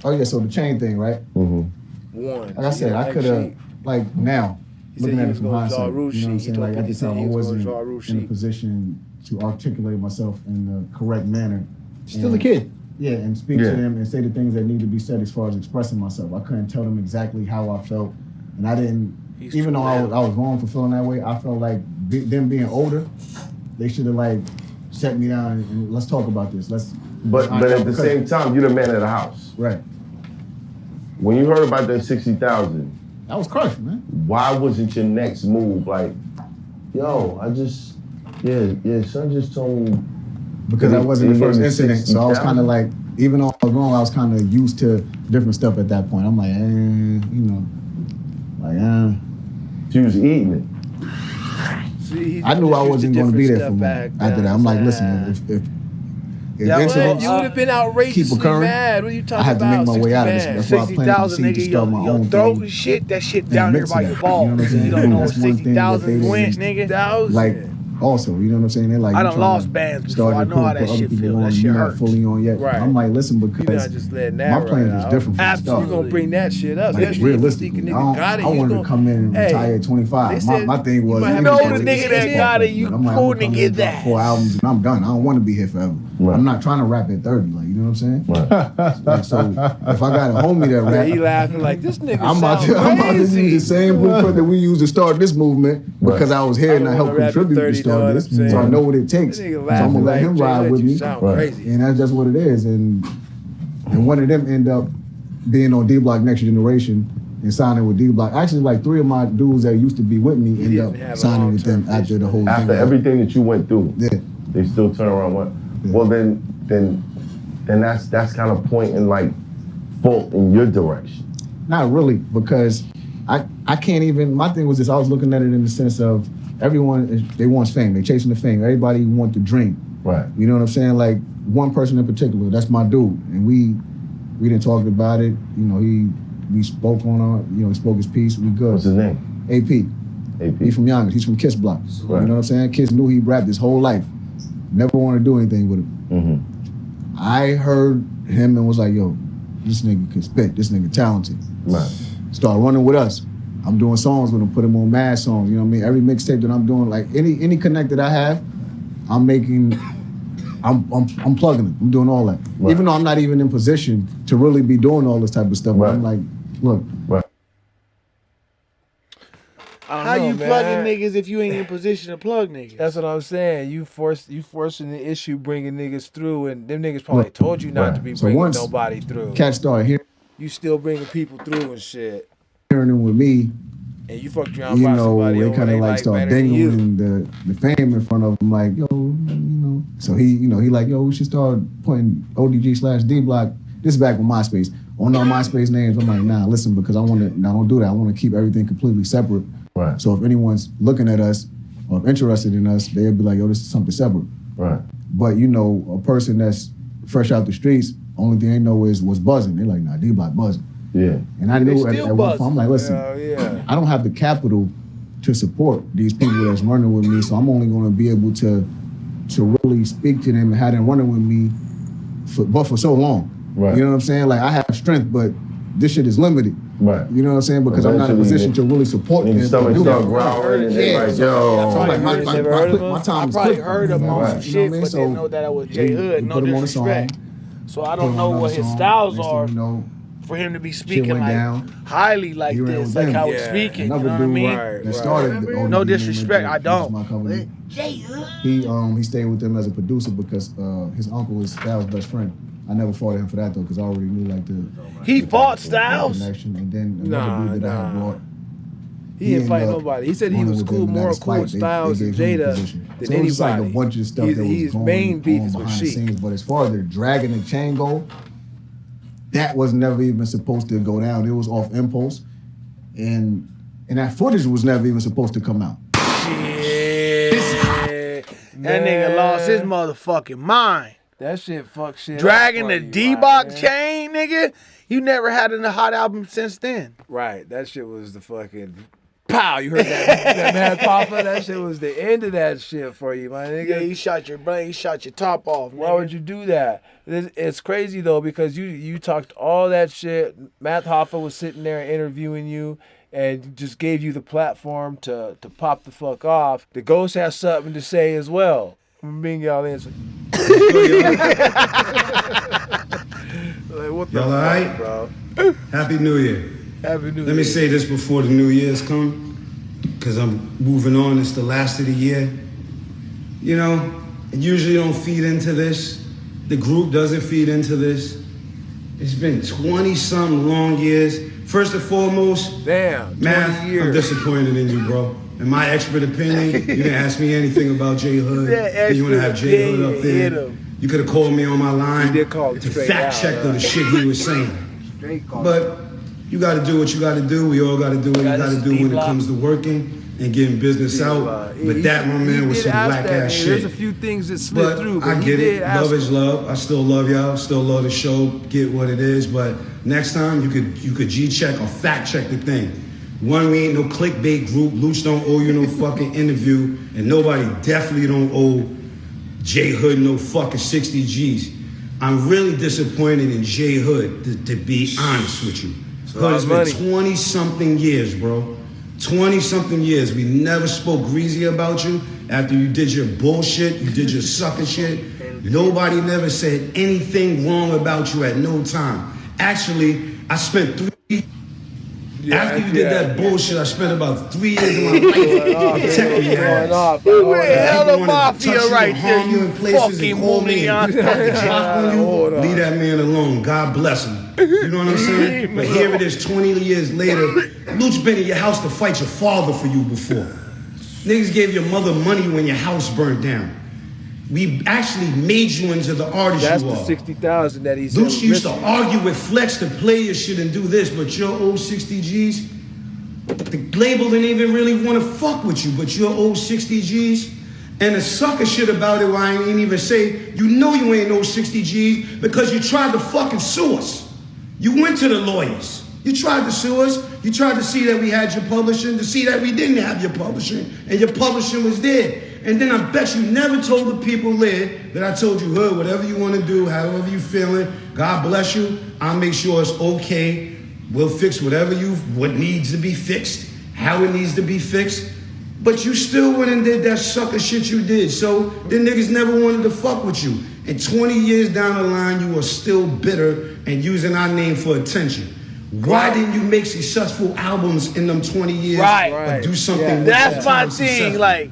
[SPEAKER 9] oh yeah, so the chain thing, right?
[SPEAKER 10] Mm-hmm.
[SPEAKER 2] One.
[SPEAKER 9] Like I said, I could have like now
[SPEAKER 2] He
[SPEAKER 9] looking
[SPEAKER 2] said
[SPEAKER 9] at
[SPEAKER 2] he
[SPEAKER 9] it
[SPEAKER 2] was
[SPEAKER 9] from
[SPEAKER 2] gonna
[SPEAKER 9] hindsight.
[SPEAKER 2] draw a
[SPEAKER 9] You know
[SPEAKER 2] rule
[SPEAKER 9] what I'm
[SPEAKER 2] sheet. He
[SPEAKER 9] saying?
[SPEAKER 2] told
[SPEAKER 9] Like at
[SPEAKER 2] Pete
[SPEAKER 9] the time,
[SPEAKER 2] he
[SPEAKER 9] I
[SPEAKER 2] was gonna
[SPEAKER 9] wasn't
[SPEAKER 2] draw a rule
[SPEAKER 9] in a
[SPEAKER 2] sheet.
[SPEAKER 9] position to articulate myself in the correct manner.
[SPEAKER 11] Still a kid.
[SPEAKER 9] Yeah, and speak
[SPEAKER 10] Yeah.
[SPEAKER 9] to them and say the things that need to be said as far as expressing myself. I couldn't tell them exactly how I felt, and I didn't.
[SPEAKER 2] He's
[SPEAKER 9] Even
[SPEAKER 2] too
[SPEAKER 9] though I
[SPEAKER 2] loud.
[SPEAKER 9] was wrong for feeling that way, I felt like them being older, they should have like set me down and let's talk about this.
[SPEAKER 10] But at the same time, you're the man of the house.
[SPEAKER 9] right.
[SPEAKER 10] When you heard about that 60,000,
[SPEAKER 9] I was crushed, man.
[SPEAKER 10] why wasn't your next move like, yo, son just told me.
[SPEAKER 9] Because that wasn't the
[SPEAKER 10] He
[SPEAKER 9] first
[SPEAKER 10] gave me
[SPEAKER 9] incident, so I was
[SPEAKER 10] 60,000?
[SPEAKER 9] kind of like, even though I was wrong, I was kind of used to different stuff at that point. I'm like,
[SPEAKER 10] She was eating it.
[SPEAKER 2] See,
[SPEAKER 9] I knew I wasn't going to be there for me
[SPEAKER 2] back
[SPEAKER 9] after that. I'm like, listen, if
[SPEAKER 3] Yeah,
[SPEAKER 9] incidents,
[SPEAKER 2] you would have been outrageously
[SPEAKER 9] occurring,
[SPEAKER 2] mad. What are you talking
[SPEAKER 9] I had to
[SPEAKER 2] about?
[SPEAKER 9] make my way out of this.
[SPEAKER 2] 60
[SPEAKER 9] That's why I planted the
[SPEAKER 3] 60,000
[SPEAKER 9] seed to
[SPEAKER 3] nigga,
[SPEAKER 9] start my
[SPEAKER 3] your
[SPEAKER 9] own
[SPEAKER 3] throat
[SPEAKER 9] thing.
[SPEAKER 3] and shit, that shit
[SPEAKER 9] And
[SPEAKER 3] down here
[SPEAKER 9] mix
[SPEAKER 3] by
[SPEAKER 9] it
[SPEAKER 3] your
[SPEAKER 9] up,
[SPEAKER 3] balls.
[SPEAKER 9] you know what I'm saying?
[SPEAKER 3] You don't know
[SPEAKER 9] That's one thing that
[SPEAKER 3] 60,000
[SPEAKER 9] they
[SPEAKER 3] went,
[SPEAKER 9] didn't-
[SPEAKER 3] nigga.
[SPEAKER 9] Like, also, you know what I'm saying? They're like,
[SPEAKER 3] I
[SPEAKER 9] you
[SPEAKER 3] done
[SPEAKER 9] trying
[SPEAKER 3] lost
[SPEAKER 9] to
[SPEAKER 3] bands
[SPEAKER 9] start
[SPEAKER 3] before. I
[SPEAKER 9] your
[SPEAKER 3] know how
[SPEAKER 9] career,
[SPEAKER 3] that
[SPEAKER 9] put other
[SPEAKER 3] shit
[SPEAKER 9] people
[SPEAKER 3] feel.
[SPEAKER 9] on,
[SPEAKER 3] That shit
[SPEAKER 9] you're not
[SPEAKER 3] hurts.
[SPEAKER 9] fully on yet.
[SPEAKER 2] Right.
[SPEAKER 9] I'm like, listen,
[SPEAKER 2] You're
[SPEAKER 9] because
[SPEAKER 2] not just letting that
[SPEAKER 9] my
[SPEAKER 2] right
[SPEAKER 9] plan was
[SPEAKER 2] out.
[SPEAKER 9] different from the
[SPEAKER 2] Absolutely.
[SPEAKER 9] start.
[SPEAKER 2] You're going to bring that shit up.
[SPEAKER 9] Like,
[SPEAKER 2] Especially if you
[SPEAKER 9] realistically,
[SPEAKER 2] think a
[SPEAKER 9] I
[SPEAKER 2] nigga got it.
[SPEAKER 9] wanted to
[SPEAKER 2] gonna-
[SPEAKER 9] come in and
[SPEAKER 2] Hey,
[SPEAKER 9] retire at
[SPEAKER 2] they
[SPEAKER 9] 25.
[SPEAKER 2] said
[SPEAKER 9] My thing was,
[SPEAKER 2] you might
[SPEAKER 9] even
[SPEAKER 2] have
[SPEAKER 3] know
[SPEAKER 2] to
[SPEAKER 3] the
[SPEAKER 2] get
[SPEAKER 3] nigga
[SPEAKER 2] this
[SPEAKER 3] that
[SPEAKER 2] shit
[SPEAKER 3] got
[SPEAKER 2] in.
[SPEAKER 3] it, you
[SPEAKER 9] I'm like,
[SPEAKER 3] couldn't
[SPEAKER 9] I'm
[SPEAKER 3] get
[SPEAKER 9] gonna drop
[SPEAKER 3] that.
[SPEAKER 9] 4 albums and I'm done. I don't want to be here forever.
[SPEAKER 10] Right.
[SPEAKER 9] I'm not trying to rap at 30. Like, you know what I'm saying?
[SPEAKER 10] Right.
[SPEAKER 9] Like, so if I got a homie that
[SPEAKER 2] Yeah,
[SPEAKER 9] rap,
[SPEAKER 2] he laughing like, this nigga
[SPEAKER 9] I'm about
[SPEAKER 2] sound
[SPEAKER 9] to use
[SPEAKER 2] crazy.
[SPEAKER 9] the same blueprint that we used to start this movement because I was here and I
[SPEAKER 2] don't
[SPEAKER 9] helped
[SPEAKER 2] wanna rap at
[SPEAKER 9] contribute
[SPEAKER 2] 30,
[SPEAKER 9] to start
[SPEAKER 2] know what
[SPEAKER 9] this.
[SPEAKER 2] I'm saying?
[SPEAKER 9] So I know what it takes.
[SPEAKER 2] That nigga
[SPEAKER 9] So I'm
[SPEAKER 2] laughing
[SPEAKER 9] gonna let
[SPEAKER 2] like,
[SPEAKER 9] him
[SPEAKER 2] Jay,
[SPEAKER 9] ride
[SPEAKER 2] let
[SPEAKER 9] with
[SPEAKER 2] you
[SPEAKER 9] me.
[SPEAKER 2] sound
[SPEAKER 10] Right.
[SPEAKER 2] crazy.
[SPEAKER 9] And that's just what it is. And one of them end up being on D Block Next Generation and signing with D Block. Actually, like 3 of my dudes that used to be with me end
[SPEAKER 2] didn't have
[SPEAKER 9] up
[SPEAKER 2] a
[SPEAKER 9] signing with them
[SPEAKER 2] long-term
[SPEAKER 9] after the whole
[SPEAKER 10] After
[SPEAKER 9] thing.
[SPEAKER 10] everything that you went through,
[SPEAKER 9] Yeah.
[SPEAKER 10] they still turn around and went,
[SPEAKER 9] Yeah.
[SPEAKER 10] well then that's kind of pointing like fault in your direction.
[SPEAKER 9] Not really, because I can't even. My thing was this: I was looking at it in the sense of everyone they wants fame, they chasing the fame. Everybody want the dream.
[SPEAKER 10] Right.
[SPEAKER 9] You know what I'm saying? Like one person in particular, that's my dude, and we didn't talk about it. You know, we spoke on our, he spoke his piece. We good.
[SPEAKER 10] What's his name?
[SPEAKER 9] AP. He from Yonkers. He's from Kiss Block. Right. You know what I'm saying? Kiss knew he rapped his whole life. Never wanted to do anything with him.
[SPEAKER 10] Mm-hmm.
[SPEAKER 9] I heard him and was like, yo, this nigga can spit. This nigga talented.
[SPEAKER 10] Right.
[SPEAKER 9] Start running with us. I'm doing songs with him, put him on mad songs. You know what I mean? Every mixtape that I'm doing, like any connect that I have, I'm plugging it. I'm doing all that. Right. Even though I'm not even in position to really be doing all this type of stuff. Right. I'm like, look.
[SPEAKER 10] Right.
[SPEAKER 3] How you plugging niggas if you ain't in position to plug niggas?
[SPEAKER 2] That's what I'm saying. You forcing the issue, bringing niggas through, and them niggas probably told you not to be bringing nobody through.
[SPEAKER 9] Cats started hearing.
[SPEAKER 2] You still bringing people through and shit.
[SPEAKER 9] Hearing them with me.
[SPEAKER 2] And you fucked around by somebody
[SPEAKER 9] they kind of like start dangling the fame in front of them, like, yo, you know. So he like, yo, we should start putting ODG/D Block. This is back with MySpace. On our MySpace names, I'm like, nah, listen, because I don't do that. I want to keep everything completely separate.
[SPEAKER 10] Right.
[SPEAKER 9] So if anyone's looking at us or interested in us, they'll be like, yo, this is something separate.
[SPEAKER 10] Right.
[SPEAKER 9] But a person that's fresh out the streets, only thing they know is what's buzzing. They're like, nah, D Block buzzing.
[SPEAKER 10] Yeah.
[SPEAKER 9] And I knew at one point, I'm like, listen, I don't have the capital to support these people that's running with me, so I'm only going to be able to really speak to them and have them running with me for so long.
[SPEAKER 10] Right.
[SPEAKER 9] You know what I'm saying? Like, I have strength, but this shit is limited.
[SPEAKER 10] Right.
[SPEAKER 9] You know what I'm saying? Because I'm not in a position to really support them.
[SPEAKER 10] Stomach start growling and they're like, yo.
[SPEAKER 9] My time
[SPEAKER 3] I probably heard him on some shit, but didn't know that it was JHood. No disrespect. So I don't know what his styles are for him to be speaking like highly like this, like how he's speaking. You know what I mean? No disrespect, I don't.
[SPEAKER 9] He stayed with them as a producer because his uncle is Styles' best friend. I never fought him for that though, because I already knew like the.
[SPEAKER 3] He fought Styles.
[SPEAKER 9] And then another dude that I had brought.
[SPEAKER 2] He didn't fight nobody. He said he was more cool with Styles and Jada than anybody.
[SPEAKER 9] Like a bunch of stuff that was going
[SPEAKER 2] main beef is with
[SPEAKER 9] behind the
[SPEAKER 2] Sheik.
[SPEAKER 9] scenes. But as far as the dragging the chain go, that was never even supposed to go down. It was off impulse, and that footage was never even supposed to come out.
[SPEAKER 3] Shit. That nigga lost his motherfucking mind.
[SPEAKER 2] That shit fuck shit.
[SPEAKER 3] Dragging the D-Box chain, nigga. You never had a hot album since then.
[SPEAKER 2] Right. That shit was the fucking pow. You heard that man Papa? That shit was the end of that shit for you, my nigga.
[SPEAKER 3] Yeah, you shot your brain, you shot your top off.
[SPEAKER 2] Why would you do that? It's crazy though, because you talked all that shit. Matt Hoffa was sitting there interviewing you and just gave you the platform to pop the fuck off. The Ghost has something to say as well. I'm bring y'all in. Like, what the
[SPEAKER 12] y'all
[SPEAKER 2] fuck,
[SPEAKER 12] right?
[SPEAKER 2] bro?
[SPEAKER 12] Happy New Year.
[SPEAKER 2] Happy New Year.
[SPEAKER 12] Let me say this before the New Year's come, because I'm moving on. It's the last of the year. You know, I usually don't feed into this. The group doesn't feed into this. It's been 20-something long years. First and foremost,
[SPEAKER 2] damn,
[SPEAKER 12] Math, I'm disappointed in you, bro. In my expert opinion, you didn't ask me anything about JHood. You want to have JHood up there. You could have called me on my line to fact check the shit he was saying. But you got to do what you got to do. We all got to do what we got to do when it comes to working and getting business out. But that, my man, was some whack ass shit.
[SPEAKER 2] There's a few things that slipped through.
[SPEAKER 12] But I get it. Love is love. I still love y'all. Still love the show. Get what it is. But next time you could G-check or fact check the thing. One, we ain't no clickbait group. Luch don't owe you no fucking interview. And nobody definitely don't owe JHood no fucking 60 G's. I'm really disappointed in JHood, to be honest with you. Because it's been 20-something years, bro. 20-something years. We never spoke greasy about you after you did your bullshit, you did your sucker shit. Nobody never said anything wrong about you at no time. Actually, I spent 3 after you did that bullshit, I spent about 3 years of my life protecting your ass.
[SPEAKER 3] You were hella mafia right there, you fucking Mulian.
[SPEAKER 12] Leave that man alone. God bless him. You know what I'm saying? But here it is 20 years later. Luch been in your house to fight your father for you before. Niggas gave your mother money when your house burned down. We actually made you into the artist you are.
[SPEAKER 2] That's the 60,000 that he's.
[SPEAKER 12] Luch used to argue with Flex to play your shit and do this, but your old 60 G's, the label didn't even really want to fuck with you, but your old 60 G's, and the sucker shit about it, why I ain't even say, you know you ain't no 60 G's because you tried to fucking sue us. You went to the lawyers. You tried to sue us. You tried to see that we had your publishing, to see that we didn't have your publishing, and your publishing was there. And then I bet you never told the people there that I told you, Hood, whatever you want to do, however you feeling, God bless you. I'll make sure it's okay. We'll fix what needs to be fixed, how it needs to be fixed. But you still went and did that sucker shit you did. So the niggas never wanted to fuck with you. And 20 years down the line, you are still bitter and using our name for attention. Why didn't you make successful albums in them 20 years?
[SPEAKER 3] Right.
[SPEAKER 12] Or do something with
[SPEAKER 3] That's my
[SPEAKER 12] time
[SPEAKER 3] thing.
[SPEAKER 12] successful?
[SPEAKER 3] Like,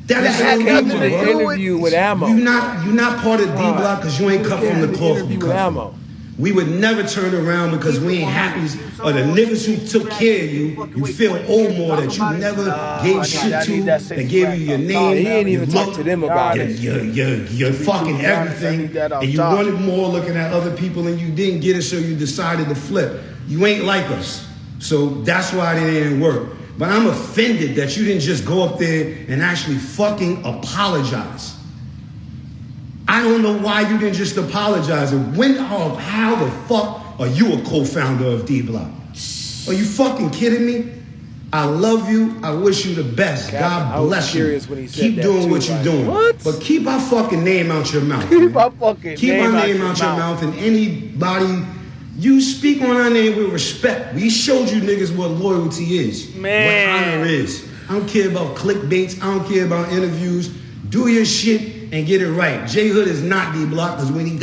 [SPEAKER 12] that is
[SPEAKER 3] had nothing to do with
[SPEAKER 2] interview with Ammo.
[SPEAKER 12] You're not part of D Block because you ain't cut from the cloth.
[SPEAKER 2] Interview with Ammo.
[SPEAKER 12] We would never turn around because we ain't happy. Or the niggas who took care of you feel old more that you never gave shit to, that gave you your name.
[SPEAKER 2] He ain't even talk to them about it.
[SPEAKER 12] You're fucking everything. And you wanted more looking at other people and you didn't get it, so you decided to flip. You ain't like us. So that's why it didn't work. But I'm offended that you didn't just go up there and actually fucking apologize. I don't know why you didn't just apologize. And how the fuck are you a co-founder of D Block? Are you fucking kidding me? I love you. I wish you the best. God bless you. Keep doing what you're doing. But keep our fucking name out your mouth.
[SPEAKER 3] Keep our fucking
[SPEAKER 12] name out your mouth. And anybody, you speak on our name with respect. We showed you niggas what loyalty is.
[SPEAKER 3] Man.
[SPEAKER 12] What honor is. I don't care about clickbaits. I don't care about interviews. Do your shit and get it right. JHood is not D Block because when he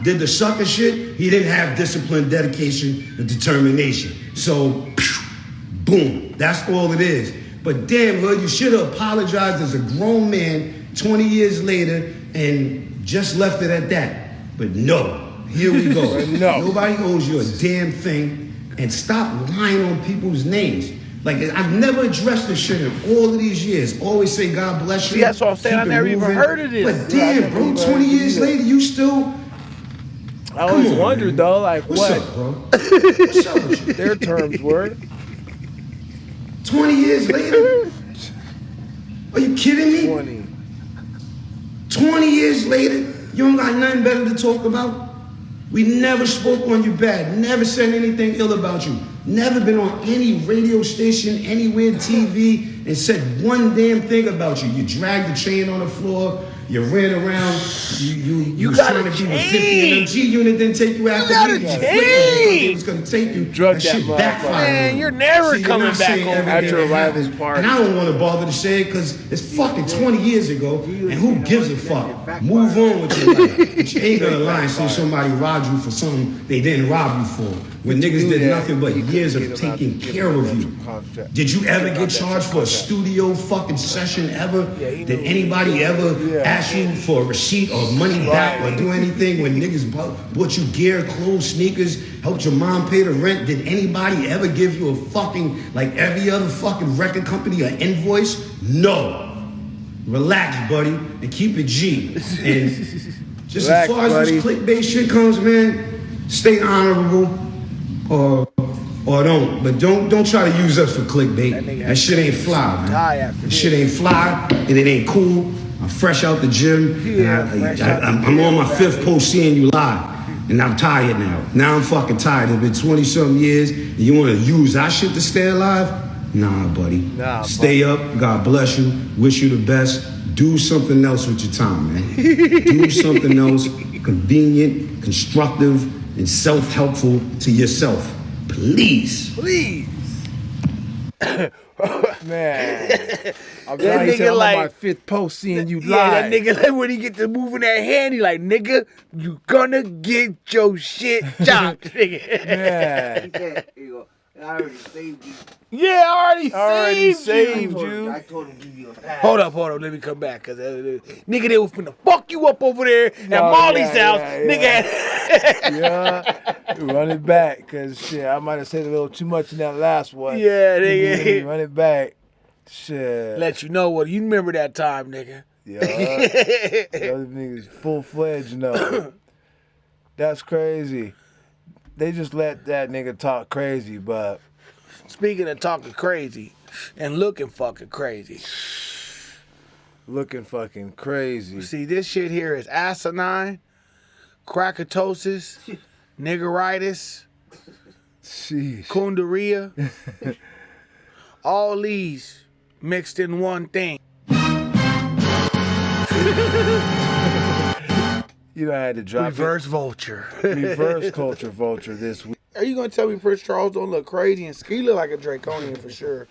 [SPEAKER 12] did the sucker shit, he didn't have discipline, dedication, and determination. So, boom, that's all it is. But damn, Hood, you should have apologized as a grown man 20 years later and just left it at that. But no, here we go. Nobody owes you a damn thing, and stop lying on people's names. Like, I've never addressed this shit in all of these years. Always say, God bless you.
[SPEAKER 3] See, that's what I'm saying. I never even heard of this.
[SPEAKER 12] But damn, bro, 20 years later, you still...
[SPEAKER 2] I always wondered, though, like,
[SPEAKER 12] What's
[SPEAKER 2] what
[SPEAKER 12] up, bro? What's up with you?
[SPEAKER 2] their terms were.
[SPEAKER 12] 20 years later? Are you kidding me? 20 years later, you don't got nothing better to talk about? We never spoke on you bad, never said anything ill about you, never been on any radio station, anywhere, TV, and said one damn thing about you. You dragged the chain on the floor, you ran around, you
[SPEAKER 3] got
[SPEAKER 12] trying
[SPEAKER 3] a
[SPEAKER 12] to keep a 50 and G unit didn't take you after
[SPEAKER 3] got a
[SPEAKER 12] me.
[SPEAKER 3] chain.
[SPEAKER 12] It was gonna take you.
[SPEAKER 2] Drug
[SPEAKER 12] that shit
[SPEAKER 2] that
[SPEAKER 12] backfired.
[SPEAKER 3] Man, you're never coming back
[SPEAKER 12] saying
[SPEAKER 3] over
[SPEAKER 12] everything
[SPEAKER 2] after
[SPEAKER 12] that
[SPEAKER 2] Riley's
[SPEAKER 12] happened.
[SPEAKER 2] party.
[SPEAKER 12] And I don't want to bother to say it because it's fucking 20 years ago, and who gives a fuck? Move on with your life. But you ain't gonna lie and say somebody robbed you for something they didn't rob you for. When niggas did nothing but years of taking care of you. Did you ever get charged for a studio fucking session ever? Did anybody ever ask you for a receipt or money back or do anything when niggas bought you gear, clothes, sneakers, helped your mom pay the rent? Did anybody ever give you a fucking, like every other fucking record company, an invoice? No. Relax, buddy, and keep it G. And just as far as this clickbait shit comes, man, stay honorable. Or don't, but don't try to use us for clickbait. That shit ain't fly, man. That shit ain't fly, and it ain't cool. I'm fresh out the gym. I'm on my 5th post seeing you live, and I'm tired now. Now I'm fucking tired. It's been 20-something years, and you want to use our shit to stay alive? Nah, buddy. Stay up. God bless you. Wish you the best. Do something else with your time, man. Do something else convenient, constructive, and self-helpful to yourself. Please.
[SPEAKER 2] Man. I'm
[SPEAKER 3] That nigga
[SPEAKER 2] on
[SPEAKER 3] like
[SPEAKER 2] my 5th post seeing you live.
[SPEAKER 3] Yeah, that nigga like when he get to moving that hand, he like, nigga, you gonna get your shit chopped, nigga.
[SPEAKER 2] Yeah.
[SPEAKER 4] I already saved you.
[SPEAKER 3] Yeah, I already saved
[SPEAKER 4] you. I told him to give you a pass.
[SPEAKER 3] Hold up, let me come back, cause nigga, they was finna fuck you up over there at Molly's house,
[SPEAKER 2] nigga. Run it back, cause shit, I might have said a little too much in that last one.
[SPEAKER 3] Yeah, nigga.
[SPEAKER 2] Run it back. Shit.
[SPEAKER 3] Let you know what you remember that time, nigga.
[SPEAKER 2] Yeah. Those niggas full-fledged know. That's crazy. They just let that nigga talk crazy, but...
[SPEAKER 3] Speaking of talking crazy and looking fucking crazy.
[SPEAKER 2] Looking fucking crazy.
[SPEAKER 3] See, this shit here is asinine, crackatosis, niggeritis,
[SPEAKER 2] Sheesh.
[SPEAKER 3] Kundaria. All these mixed in one thing.
[SPEAKER 2] You know, I had to drop
[SPEAKER 3] Reverse vulture.
[SPEAKER 2] Reverse culture vulture this week.
[SPEAKER 3] Are you gonna tell me Prince Charles don't look crazy and he look like a draconian for sure?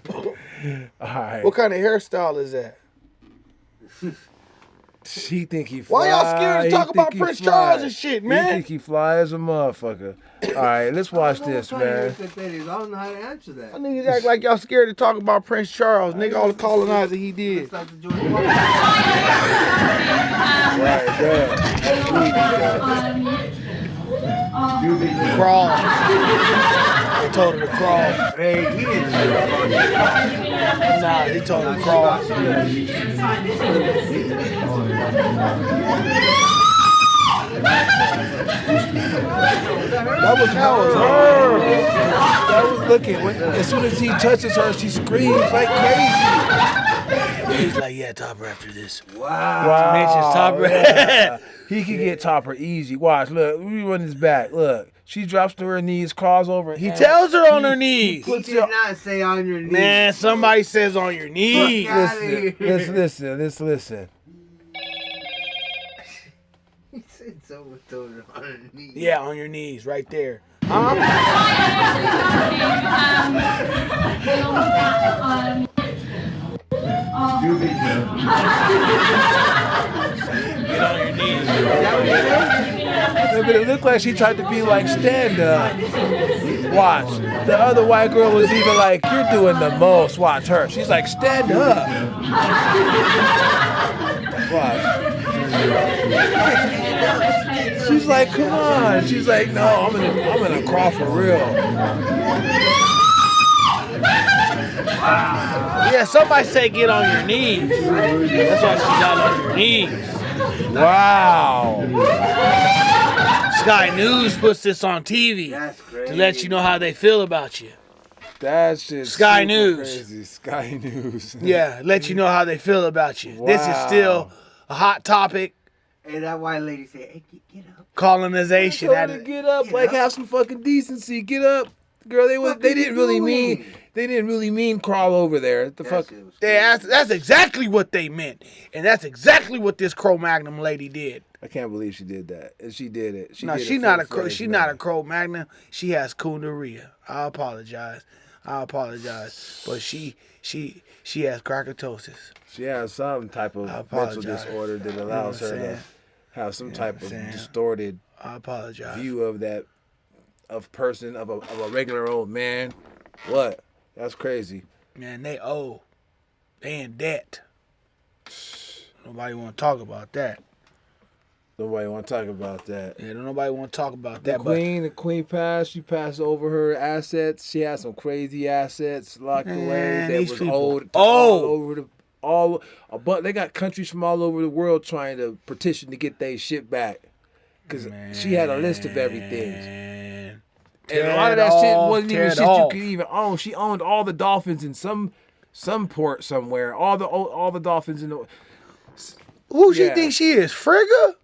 [SPEAKER 2] All right.
[SPEAKER 3] What kind of hairstyle is that?
[SPEAKER 2] He think he fly.
[SPEAKER 3] Why y'all scared to talk about Prince Charles and shit, man?
[SPEAKER 2] He think he fly as a motherfucker. All right, let's watch this, man.
[SPEAKER 4] I don't know how to answer that.
[SPEAKER 3] I niggas act like y'all scared to talk about Prince Charles. Nigga, all the colonizer he did.
[SPEAKER 2] Right there.
[SPEAKER 3] Crawl. They told her to crawl.
[SPEAKER 4] Hey, he didn't
[SPEAKER 3] Nah, he told her to crawl.
[SPEAKER 2] That was her. That was looking. As soon as he touches her, she screams like crazy.
[SPEAKER 3] He's like, yeah, top her after this.
[SPEAKER 2] Wow.
[SPEAKER 3] Mentions top her.
[SPEAKER 2] Yeah. He could get topper easy. Watch, look, let me run this back. Look, she drops to her knees, crawls over.
[SPEAKER 3] He tells her on her knees.
[SPEAKER 4] He did not say on your knees.
[SPEAKER 3] Man, somebody says on your knees.
[SPEAKER 2] Let's listen.
[SPEAKER 4] He said someone told her on her knees.
[SPEAKER 3] Yeah, on your knees, right there. Get on your knees.
[SPEAKER 2] Yeah, but it looked like she tried to be like stand up. Watch. The other white girl was even like, you're doing the most. Watch her. She's like, stand up. Watch. She's like, come on. She's like, no, I'm gonna crawl for real.
[SPEAKER 3] Yeah, somebody say get on your knees. That's why she got on her knees.
[SPEAKER 2] Wow.
[SPEAKER 3] Sky News puts this on TV to let you know how they feel about you.
[SPEAKER 2] That's just
[SPEAKER 3] Sky News.
[SPEAKER 2] Crazy. Sky News.
[SPEAKER 3] Yeah, let you know how they feel about you. Wow. This is still a hot topic.
[SPEAKER 4] Hey, that white lady said, hey, get up.
[SPEAKER 3] Colonization.
[SPEAKER 2] Get up, have some fucking decency. Get up. Girl, they didn't really mean crawl over there. The fuck?
[SPEAKER 3] Yeah, that's exactly what they meant. And that's exactly what this Cro-Magnon lady did.
[SPEAKER 2] I can't believe she did that. And she did it.
[SPEAKER 3] She's not a Cro-Magnon. She has Kundaria. I apologize. But she has crackertosis.
[SPEAKER 2] She has some type of mental disorder that allows her to have some type of distorted view of that of a regular old man. What? That's crazy.
[SPEAKER 3] Man, they in debt. Nobody want to talk about that.
[SPEAKER 2] Nobody want to talk about that.
[SPEAKER 3] Yeah, nobody want to talk about that.
[SPEAKER 2] The queen passed. She passed over her assets. She had some crazy assets locked away that was old. But they got countries from all over the world trying to petition to get their shit back because she had a list of everything. And a lot of that shit wasn't even shit you could even own. She owned all the dolphins in some port somewhere. All the dolphins in the.
[SPEAKER 3] Who she think she is? Frigga?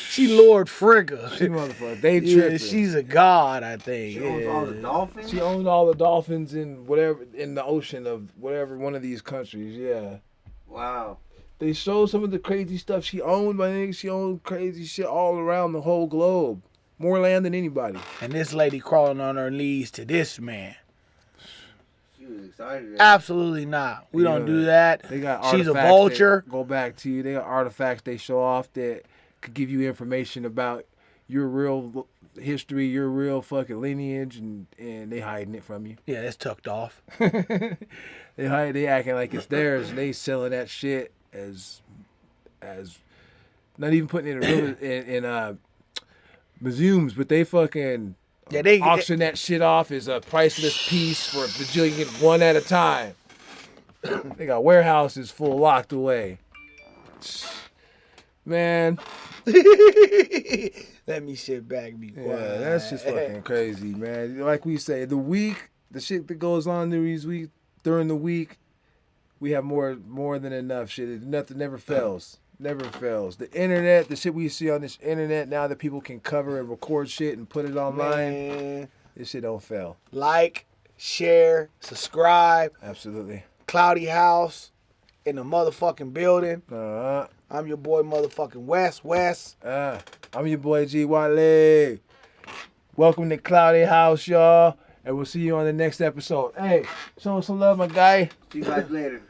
[SPEAKER 3] She Lord Frigga.
[SPEAKER 2] She motherfucker. They tripping.
[SPEAKER 3] She's a god, I think.
[SPEAKER 4] She owns all the dolphins?
[SPEAKER 2] She owned all the dolphins in the ocean of whatever one of these countries. Yeah.
[SPEAKER 4] Wow.
[SPEAKER 2] They showed some of the crazy stuff she owned. I think she owned crazy shit all around the whole globe. More land than anybody.
[SPEAKER 3] And this lady crawling on her knees to this man.
[SPEAKER 4] She was excited.
[SPEAKER 3] Absolutely not. We don't do that.
[SPEAKER 2] They got
[SPEAKER 3] She's a vulture.
[SPEAKER 2] Go back to you. They got artifacts they show off that could give you information about your real history, your real fucking lineage, and they hiding it from you.
[SPEAKER 3] Yeah, it's tucked off.
[SPEAKER 2] They acting like it's theirs, and they selling that shit as not even putting it in museums, but they fucking auction that shit off as a priceless piece for a bajillion, one at a time. They got warehouses full locked away. Man.
[SPEAKER 3] Let me sit back and be quiet.
[SPEAKER 2] Yeah, that's just fucking crazy, man. Like we say, the shit that goes on during the week, we have more than enough shit. Nothing never fails. Never fails. The internet, the shit we see on this internet now that people can cover and record shit and put it online. This shit don't fail.
[SPEAKER 3] Like, share, subscribe.
[SPEAKER 2] Absolutely.
[SPEAKER 3] Cloudy House in the motherfucking building.
[SPEAKER 2] Uh-huh.
[SPEAKER 3] I'm your boy motherfucking Wes.
[SPEAKER 2] I'm your boy G Whatley. Welcome to Cloudy House, y'all. And we'll see you on the next episode. Hey, show us some love, my guy.
[SPEAKER 4] See you guys later.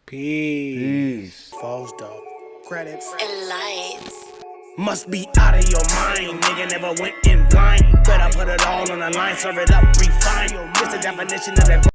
[SPEAKER 3] Peace. False dog.
[SPEAKER 13] Credits and lights. Must be out of your mind. Nigga never went in blind. Better put it all on the line. Serve it up, refine. It's the definition of that.